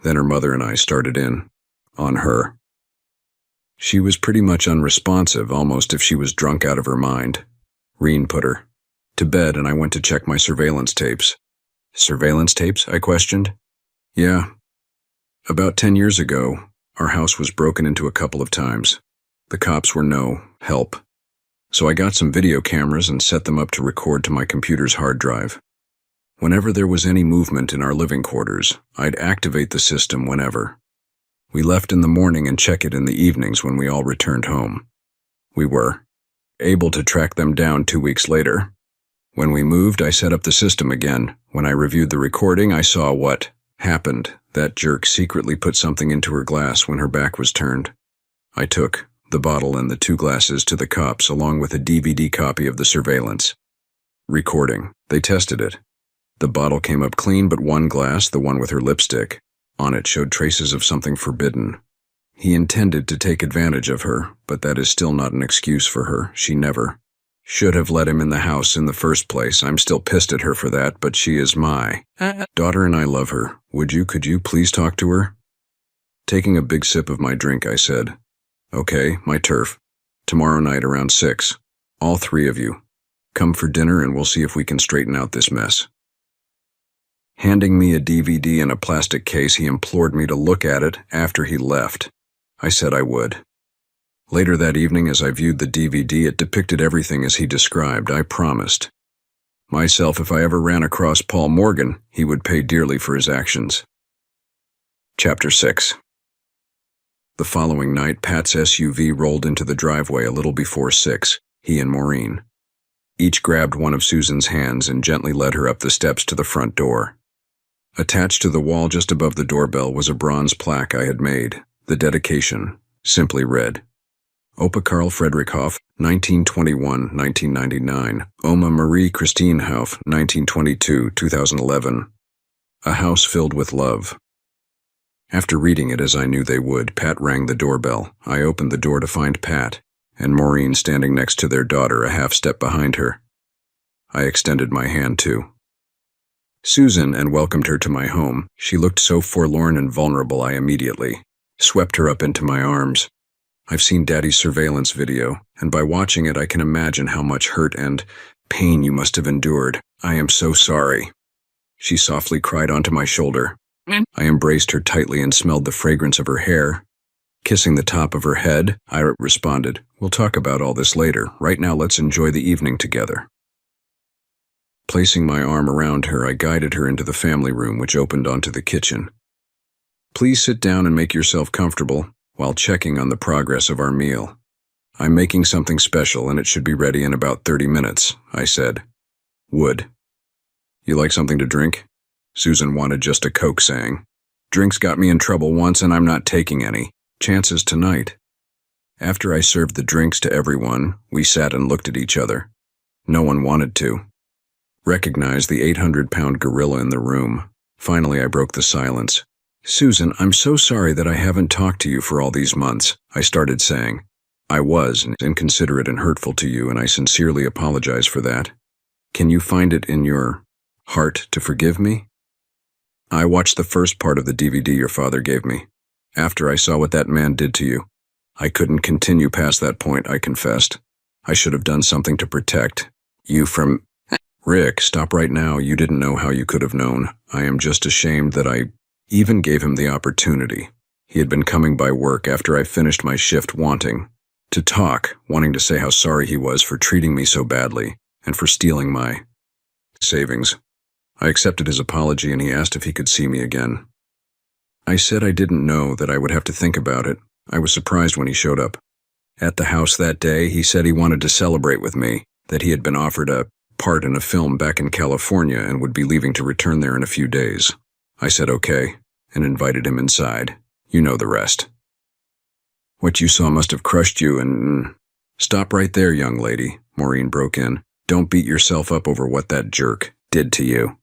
Then her mother and I started in on her. She was pretty much unresponsive, almost if she was drunk out of her mind. Reen put her to bed and I went to check my surveillance tapes. Surveillance tapes? I questioned. Yeah. About 10 years ago, our house was broken into a couple of times. The cops were no help. So I got some video cameras and set them up to record to my computer's hard drive. Whenever there was any movement in our living quarters, I'd activate the system whenever. We left in the morning and check it in the evenings when we all returned home. We were able to track them down 2 weeks later. When we moved, I set up the system again. When I reviewed the recording, I saw what happened. That jerk secretly put something into her glass when her back was turned. I took the bottle and the 2 glasses to the cops along with a DVD copy of the surveillance recording. They tested it. The bottle came up clean, but one glass, the one with her lipstick on it, showed traces of something forbidden. He intended to take advantage of her, but that is still not an excuse for her. She never Should have let him in the house in the first place. I'm still pissed at her for that, but she is my daughter and I love her. Could you please talk to her? Taking a big sip of my drink, I said, Okay, my turf. Tomorrow night around 6. All 3 of you. Come for dinner and we'll see if we can straighten out this mess. Handing me a DVD in a plastic case, he implored me to look at it after he left. I said I would. Later that evening, as I viewed the DVD, it depicted everything as he described. I promised myself if I ever ran across Paul Morgan, he would pay dearly for his actions. Chapter 6. The following night, Pat's SUV rolled into the driveway a little before 6, he and Maureen. Each grabbed one of Susan's hands and gently led her up the steps to the front door. Attached to the wall just above the doorbell was a bronze plaque I had made. The dedication simply read, Opa Karl Friedrich Hoff, 1921-1999. Oma Marie Christine Hoff, 1922-2011. A house filled with love. After reading it, as I knew they would, Pat rang the doorbell. I opened the door to find Pat and Maureen standing next to their daughter, a half step behind her. I extended my hand too. Susan, and welcomed her to my home. She looked so forlorn and vulnerable I immediately swept her up into my arms. I've seen Daddy's surveillance video, and by watching it I can imagine how much hurt and pain you must have endured. I am so sorry. She softly cried onto my shoulder. I embraced her tightly and smelled the fragrance of her hair. Kissing the top of her head, I responded, We'll talk about all this later. Right now let's enjoy the evening together. Placing my arm around her, I guided her into the family room, which opened onto the kitchen. Please sit down and make yourself comfortable, while checking on the progress of our meal. I'm making something special and it should be ready in about 30 minutes, I said. Would. You like something to drink? Susan wanted just a Coke, saying, Drinks got me in trouble once and I'm not taking any. Chances tonight. After I served the drinks to everyone, we sat and looked at each other. No one wanted to. Recognized the 800-pound gorilla in the room. Finally, I broke the silence. Susan, I'm so sorry that I haven't talked to you for all these months, I started saying. I was inconsiderate and hurtful to you, and I sincerely apologize for that. Can you find it in your heart to forgive me? I watched the first part of the DVD your father gave me. After I saw what that man did to you, I couldn't continue past that point, I confessed. I should have done something to protect you from... Rick, stop right now. You didn't know how you could have known. I am just ashamed that I even gave him the opportunity. He had been coming by work after I finished my shift wanting to talk, wanting to say how sorry he was for treating me so badly and for stealing my savings. I accepted his apology and he asked if he could see me again. I said I didn't know, that I would have to think about it. I was surprised when he showed up. At the house that day, he said he wanted to celebrate with me, that he had been offered a part in a film back in California and would be leaving to return there in a few days. I said okay, and invited him inside. You know the rest. What you saw must have crushed you and... Stop right there, young lady, Maureen broke in. Don't beat yourself up over what that jerk did to you.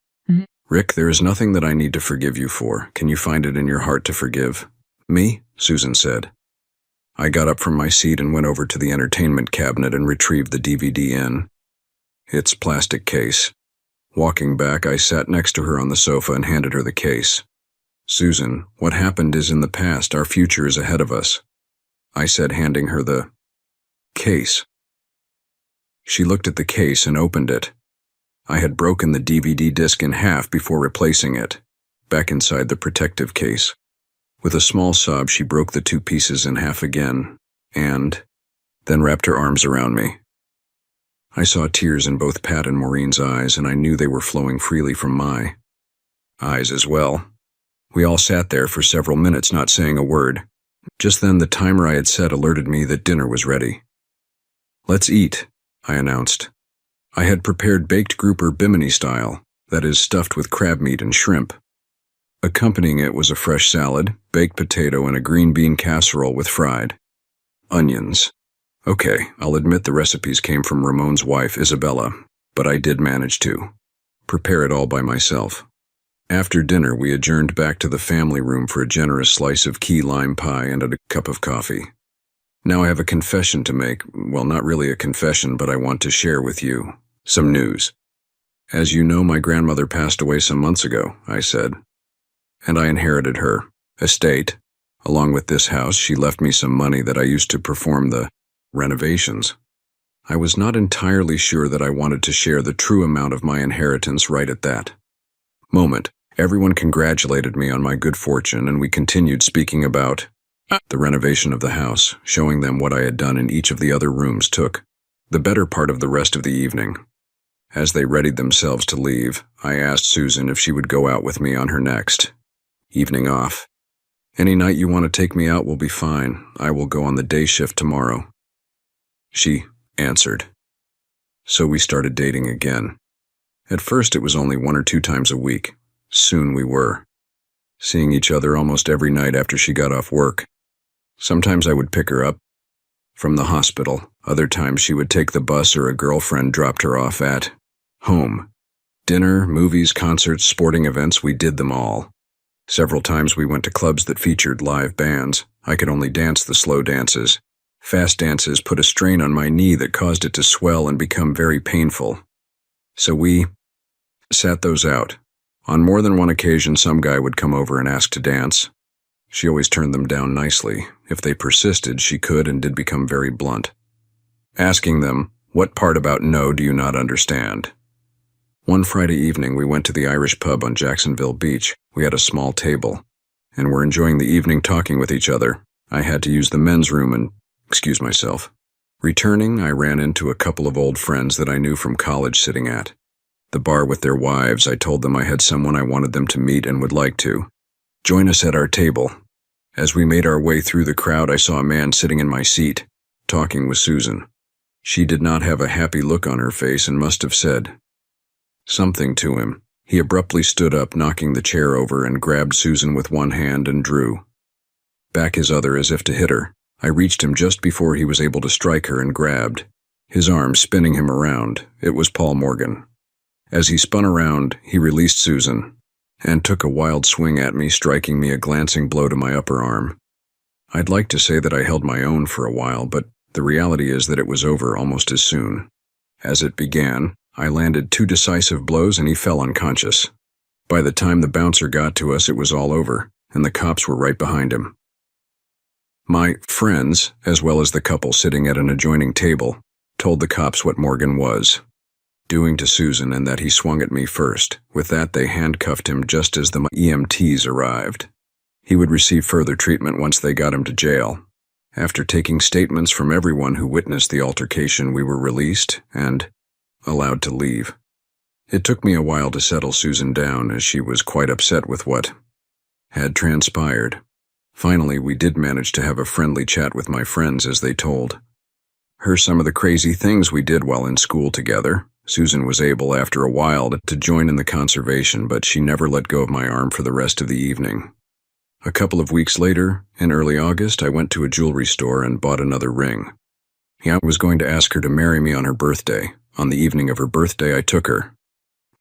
Rick, there is nothing that I need to forgive you for. Can you find it in your heart to forgive me? Susan said. I got up from my seat and went over to the entertainment cabinet and retrieved the DVD in its plastic case. Walking back, I sat next to her on the sofa and handed her the case. Susan, what happened is in the past. Our future is ahead of us, I said, handing her the case. She looked at the case and opened it. I had broken the DVD disc in half before replacing it, back inside the protective case. With a small sob, she broke the 2 pieces in half again, and then wrapped her arms around me. I saw tears in both Pat and Maureen's eyes, and I knew they were flowing freely from my eyes as well. We all sat there for several minutes, not saying a word. Just then, the timer I had set alerted me that dinner was ready. Let's eat, I announced. I had prepared baked grouper bimini style, that is, stuffed with crab meat and shrimp. Accompanying it was a fresh salad, baked potato, and a green bean casserole with fried onions. Okay, I'll admit the recipes came from Ramon's wife, Isabella, but I did manage to prepare it all by myself. After dinner, we adjourned back to the family room for a generous slice of key lime pie and a cup of coffee. Now I have a confession to make. Well, not really a confession, but I want to share with you some news. As you know, my grandmother passed away some months ago, I said, and I inherited her estate. Along with this house, she left me some money that I used to perform the renovations. I was not entirely sure that I wanted to share the true amount of my inheritance right at that moment. Everyone congratulated me on my good fortune, and we continued speaking about the renovation of the house, showing them what I had done in each of the other rooms took the better part of the rest of the evening. As they readied themselves to leave, I asked Susan if she would go out with me on her next evening off. Any night you want to take me out will be fine. I will go on the day shift tomorrow, she answered. So we started dating again. At first it was only 1 or 2 times a week. Soon we were seeing each other almost every night after she got off work. Sometimes I would pick her up from the hospital. Other times she would take the bus or a girlfriend dropped her off at home. Dinner, movies, concerts, sporting events, we did them all. Several times we went to clubs that featured live bands. I could only dance the slow dances. Fast dances put a strain on my knee that caused it to swell and become very painful. So we sat those out. On more than one occasion, some guy would come over and ask to dance. She always turned them down nicely. If they persisted, she could and did become very blunt, asking them, "What part about no do you not understand?" One Friday evening, we went to the Irish pub on Jacksonville Beach. We had a small table, and were enjoying the evening talking with each other. I had to use the men's room and excuse myself. Returning, I ran into a couple of old friends that I knew from college sitting at the bar with their wives. I told them I had someone I wanted them to meet and would like to join us at our table. As we made our way through the crowd, I saw a man sitting in my seat, talking with Susan. She did not have a happy look on her face and must have said something to him. He abruptly stood up, knocking the chair over, and grabbed Susan with one hand and drew back his other as if to hit her. I reached him just before he was able to strike her and grabbed his arm, spinning him around. It was Paul Morgan. As he spun around, he released Susan and took a wild swing at me, striking me a glancing blow to my upper arm. I'd like to say that I held my own for a while, but the reality is that it was over almost as soon as it began. I landed 2 decisive blows and he fell unconscious. By the time the bouncer got to us, it was all over, and the cops were right behind him. My friends, as well as the couple sitting at an adjoining table, told the cops what Morgan was doing to Susan and that he swung at me first. With that, they handcuffed him just as the EMTs arrived. He would receive further treatment once they got him to jail. After taking statements from everyone who witnessed the altercation, we were released and allowed to leave. It took me a while to settle Susan down, as she was quite upset with what had transpired. Finally, we did manage to have a friendly chat with my friends as they told her some of the crazy things we did while in school together. Susan was able, after a while, to join in the conservation, but she never let go of my arm for the rest of the evening. A couple of weeks later, in early August, I went to a jewelry store and bought another ring. I was going to ask her to marry me on her birthday. On the evening of her birthday, I took her,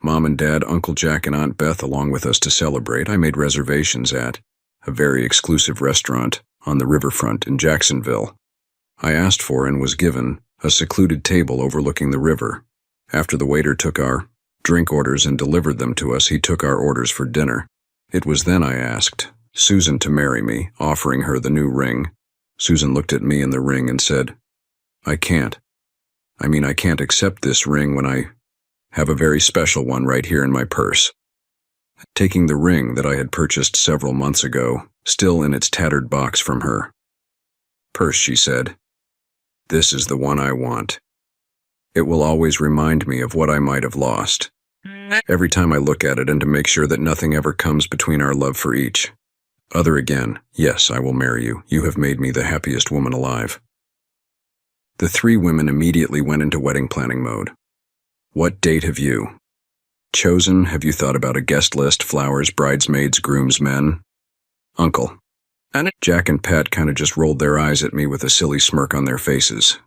Mom and Dad, Uncle Jack, and Aunt Beth along with us to celebrate. I made reservations at a very exclusive restaurant on the riverfront in Jacksonville. I asked for and was given a secluded table overlooking the river. After the waiter took our drink orders and delivered them to us, he took our orders for dinner. It was then I asked Susan to marry me, offering her the new ring. Susan looked at me and the ring and said, I can't accept this ring when I have a very special one right here in my purse." Taking the ring that I had purchased several months ago, still in its tattered box from her purse, she said, "This is the one I want. It will always remind me of what I might have lost every time I look at it, and to make sure that nothing ever comes between our love for each other again. Yes, I will marry you. You have made me the happiest woman alive." The 3 women immediately went into wedding planning mode. What date have you chosen? Have you thought about a guest list, flowers, bridesmaids, groomsmen? Uncle Jack and Pat kind of just rolled their eyes at me with a silly smirk on their faces.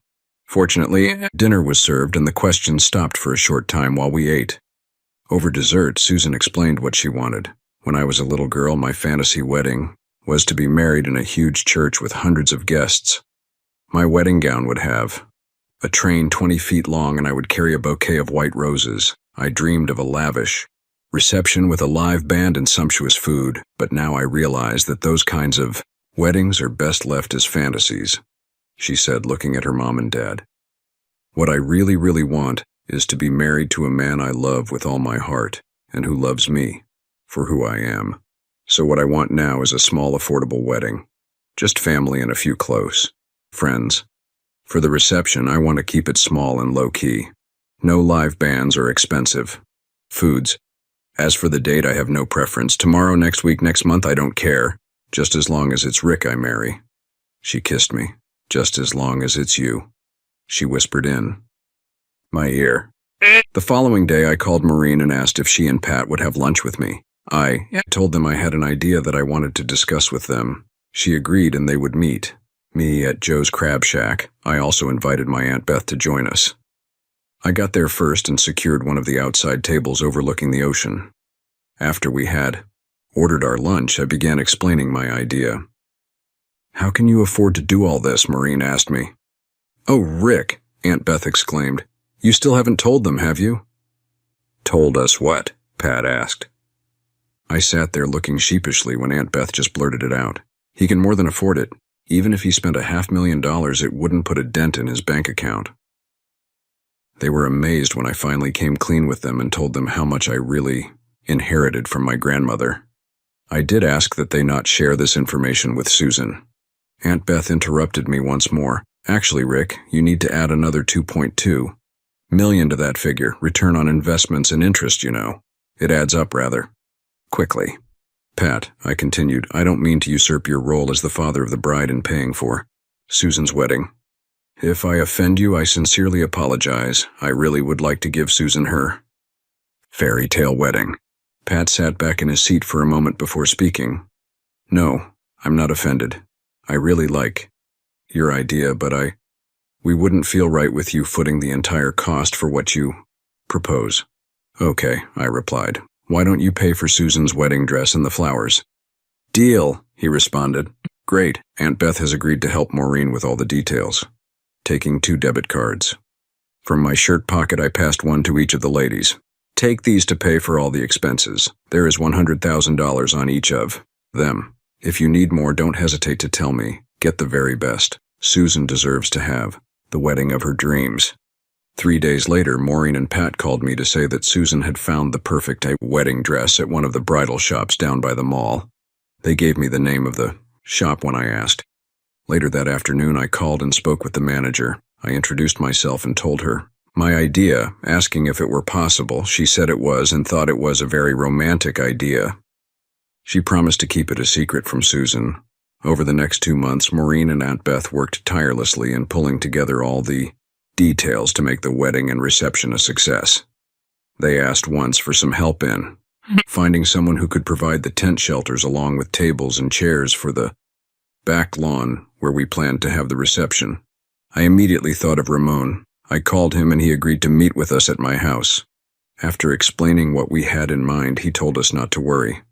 Fortunately, dinner was served and the questions stopped for a short time while we ate. Over dessert, Susan explained what she wanted. When I was a little girl, my fantasy wedding was to be married in a huge church with hundreds of guests. My wedding gown would have a train 20 feet long, and I would carry a bouquet of white roses. I dreamed of a lavish reception with a live band and sumptuous food, but now I realize that those kinds of weddings are best left as fantasies, she said, looking at her mom and dad. What I really, really want is to be married to a man I love with all my heart and who loves me for who I am. So what I want now is a small, affordable wedding. Just family and a few close friends. For the reception, I want to keep it small and low-key. No live bands or expensive foods. As for the date, I have no preference. Tomorrow, next week, next month, I don't care. Just as long as it's Rick I marry. She kissed me. Just as long as it's you, she whispered in my ear. The following day, I called Maureen and asked if she and Pat would have lunch with me. I told them I had an idea that I wanted to discuss with them. She agreed and they would meet me at Joe's Crab Shack. I also invited my Aunt Beth to join us. I got there first and secured one of the outside tables overlooking the ocean. After we had ordered our lunch, I began explaining my idea. How can you afford to do all this? Maureen asked me. Oh, Rick, Aunt Beth exclaimed. You still haven't told them, have you? Told us what? Pat asked. I sat there looking sheepishly when Aunt Beth just blurted it out. He can more than afford it. Even if he spent $500,000, it wouldn't put a dent in his bank account. They were amazed when I finally came clean with them and told them how much I really inherited from my grandmother. I did ask that they not share this information with Susan. Aunt Beth interrupted me once more. Actually, Rick, you need to add another $2.2 million to that figure. Return on investments and interest, you know. It adds up rather quickly. Pat, I continued, I don't mean to usurp your role as the father of the bride in paying for Susan's wedding. If I offend you, I sincerely apologize. I really would like to give Susan her fairy tale wedding. Pat sat back in his seat for a moment before speaking. No, I'm not offended. I really like your idea, but we wouldn't feel right with you footing the entire cost for what you propose. Okay, I replied. Why don't you pay for Susan's wedding dress and the flowers? Deal, he responded. Great, Aunt Beth has agreed to help Maureen with all the details. Taking 2 debit cards. From my shirt pocket, I passed one to each of the ladies. Take these to pay for all the expenses. There is $100,000 on each of them. If you need more, don't hesitate to tell me. Get the very best. Susan deserves to have the wedding of her dreams. 3 days later, Maureen and Pat called me to say that Susan had found the perfect wedding dress at one of the bridal shops down by the mall. They gave me the name of the shop when I asked. Later that afternoon, I called and spoke with the manager. I introduced myself and told her my idea, asking if it were possible. She said it was and thought it was a very romantic idea. She promised to keep it a secret from Susan. Over the next 2 months, Maureen and Aunt Beth worked tirelessly in pulling together all the details to make the wedding and reception a success. They asked once for some help in finding someone who could provide the tent shelters along with tables and chairs for the back lawn where we planned to have the reception. I immediately thought of Ramon. I called him and he agreed to meet with us at my house. After explaining what we had in mind, he told us not to worry.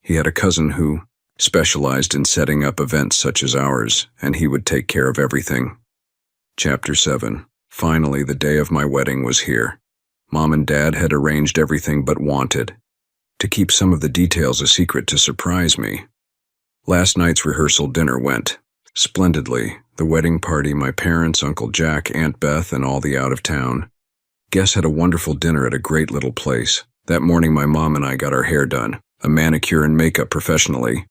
He had a cousin who specialized in setting up events such as ours, and he would take care of everything. Chapter 7. Finally, the day of my wedding was here. Mom and Dad had arranged everything but wanted to keep some of the details a secret to surprise me. Last night's rehearsal dinner went splendidly. The wedding party, my parents, Uncle Jack, Aunt Beth, and all the out-of-town guests had a wonderful dinner at a great little place. That morning, my mom and I got our hair done, a manicure and makeup professionally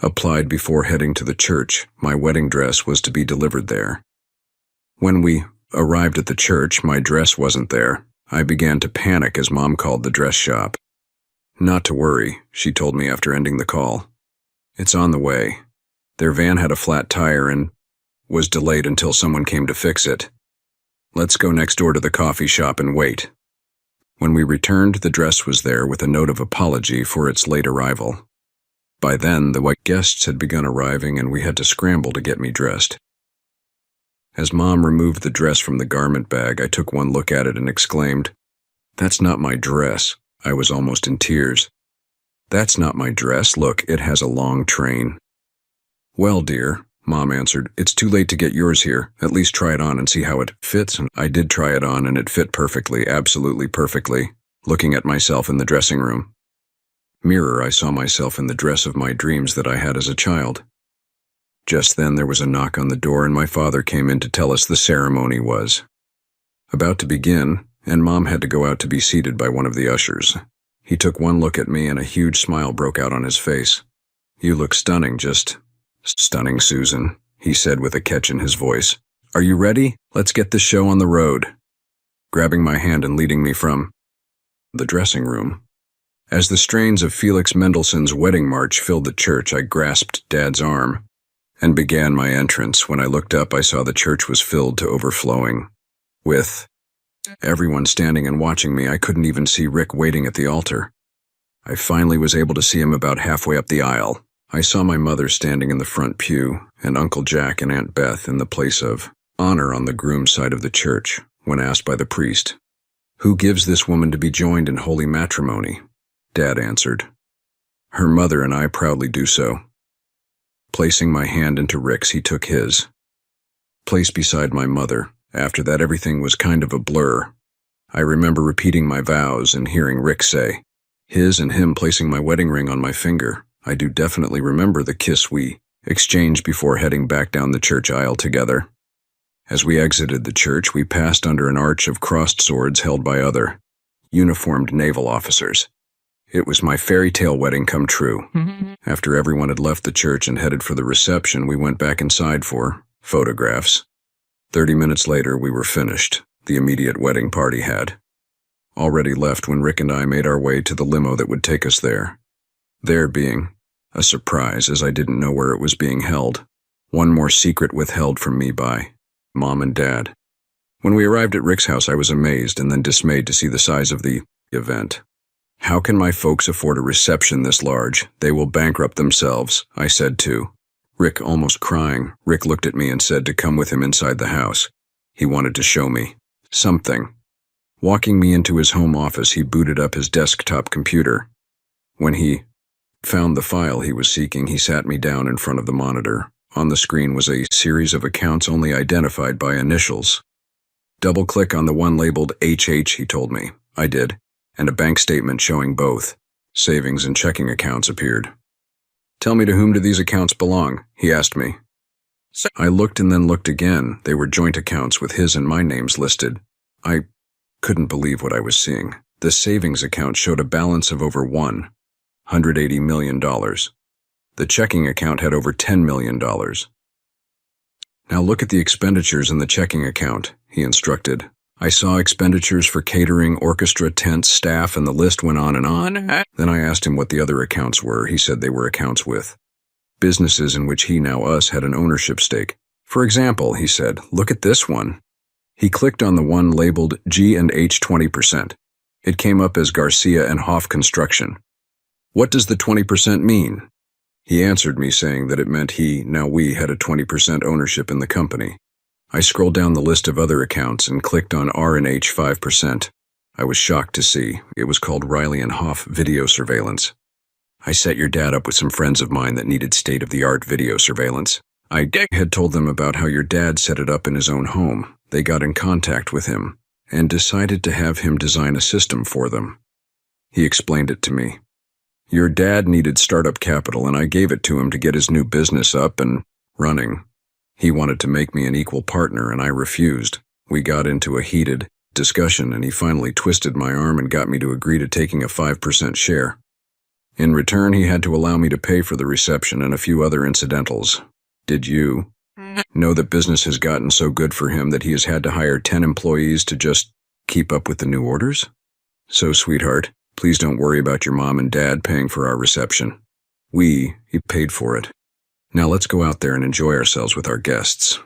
applied before heading to the church. My wedding dress was to be delivered there. When we arrived at the church, my dress wasn't there. I began to panic as Mom called the dress shop. Not to worry, she told me after ending the call. It's on the way. Their van had a flat tire and was delayed until someone came to fix it. Let's go next door to the coffee shop and wait. When we returned, the dress was there with a note of apology for its late arrival. By then, the white guests had begun arriving and we had to scramble to get me dressed. As Mom removed the dress from the garment bag, I took one look at it and exclaimed, "That's not my dress." I was almost in tears. "That's not my dress. Look, it has a long train." "Well, dear, Mom answered, "It's too late to get yours here. At least try it on and see how it fits." And I did try it on, and it fit perfectly, absolutely perfectly. Looking at myself in the dressing room mirror, I saw myself in the dress of my dreams that I had as a child. Just then there was a knock on the door, and my father came in to tell us the ceremony was about to begin, and Mom had to go out to be seated by one of the ushers. He took one look at me, and a huge smile broke out on his face. "You look stunning, just stunning, Susan," he said with a catch in his voice. "Are you ready? Let's get this show on the road," grabbing my hand and leading me from the dressing room. As the strains of Felix Mendelssohn's Wedding March filled the church, I grasped Dad's arm and began my entrance. When I looked up, I saw the church was filled to overflowing with everyone standing and watching me. I couldn't even see Rick waiting at the altar. I finally was able to see him about halfway up the aisle. I saw my mother standing in the front pew, and Uncle Jack and Aunt Beth in the place of honor on the groom's side of the church. When asked by the priest, "Who gives this woman to be joined in holy matrimony?" Dad answered, "Her mother and I proudly do so." Placing my hand into Rick's, he took his place beside my mother. After that, everything was kind of a blur. I remember repeating my vows and hearing Rick say his and him, placing my wedding ring on my finger. I do definitely remember the kiss we exchanged before heading back down the church aisle together. As we exited the church, we passed under an arch of crossed swords held by other uniformed naval officers. It was my fairy tale wedding come true. After everyone had left the church and headed for the reception, we went back inside for photographs. 30 minutes later, we were finished. The immediate wedding party had already left when Rick and I made our way to the limo that would take us there. There being a surprise, as I didn't know where it was being held. One more secret withheld from me by Mom and Dad. When we arrived at Rick's house, I was amazed and then dismayed to see the size of the event. "How can my folks afford a reception this large? They will bankrupt themselves," I said to Rick, almost crying. Rick looked at me and said to come with him inside the house. He wanted to show me something. Walking me into his home office, he booted up his desktop computer. When he found the file he was seeking, he sat me down in front of the monitor. On the screen was a series of accounts only identified by initials. "Double-click on the one labeled HH, he told me. I did, and a bank statement showing both savings and checking accounts appeared. "Tell me, to whom do these accounts belong?" he asked me. I looked and then looked again. They were joint accounts with his and my names listed. I couldn't believe what I was seeing. The savings account showed a balance of over $180 million. The checking account had over $10 million. "Now look at the expenditures in the checking account," he instructed. I saw expenditures for catering, orchestra, tents, staff, and the list went on and on. Then I asked him what the other accounts were. He said they were accounts with businesses in which he, now us, had an ownership stake. "For example," he said, "look at this one." He clicked on the one labeled G&H 20%. It came up as Garcia and Hoff Construction. "What does the 20% mean?" He answered me saying that it meant he, now we, had a 20% ownership in the company. I scrolled down the list of other accounts and clicked on R&H 5%. I was shocked to see it was called Riley and Hoff Video Surveillance. "I set your dad up with some friends of mine that needed state-of-the-art video surveillance. I had told them about how your dad set it up in his own home. They got in contact with him and decided to have him design a system for them. He explained it to me. Your dad needed startup capital, and I gave it to him to get his new business up and running. He wanted to make me an equal partner, and I refused. We got into a heated discussion, and he finally twisted my arm and got me to agree to taking a 5% share. In return, he had to allow me to pay for the reception and a few other incidentals. Did you know that business has gotten so good for him that he has had to hire 10 employees to just keep up with the new orders? So, sweetheart, please don't worry about your mom and dad paying for our reception. He paid for it. Now let's go out there and enjoy ourselves with our guests."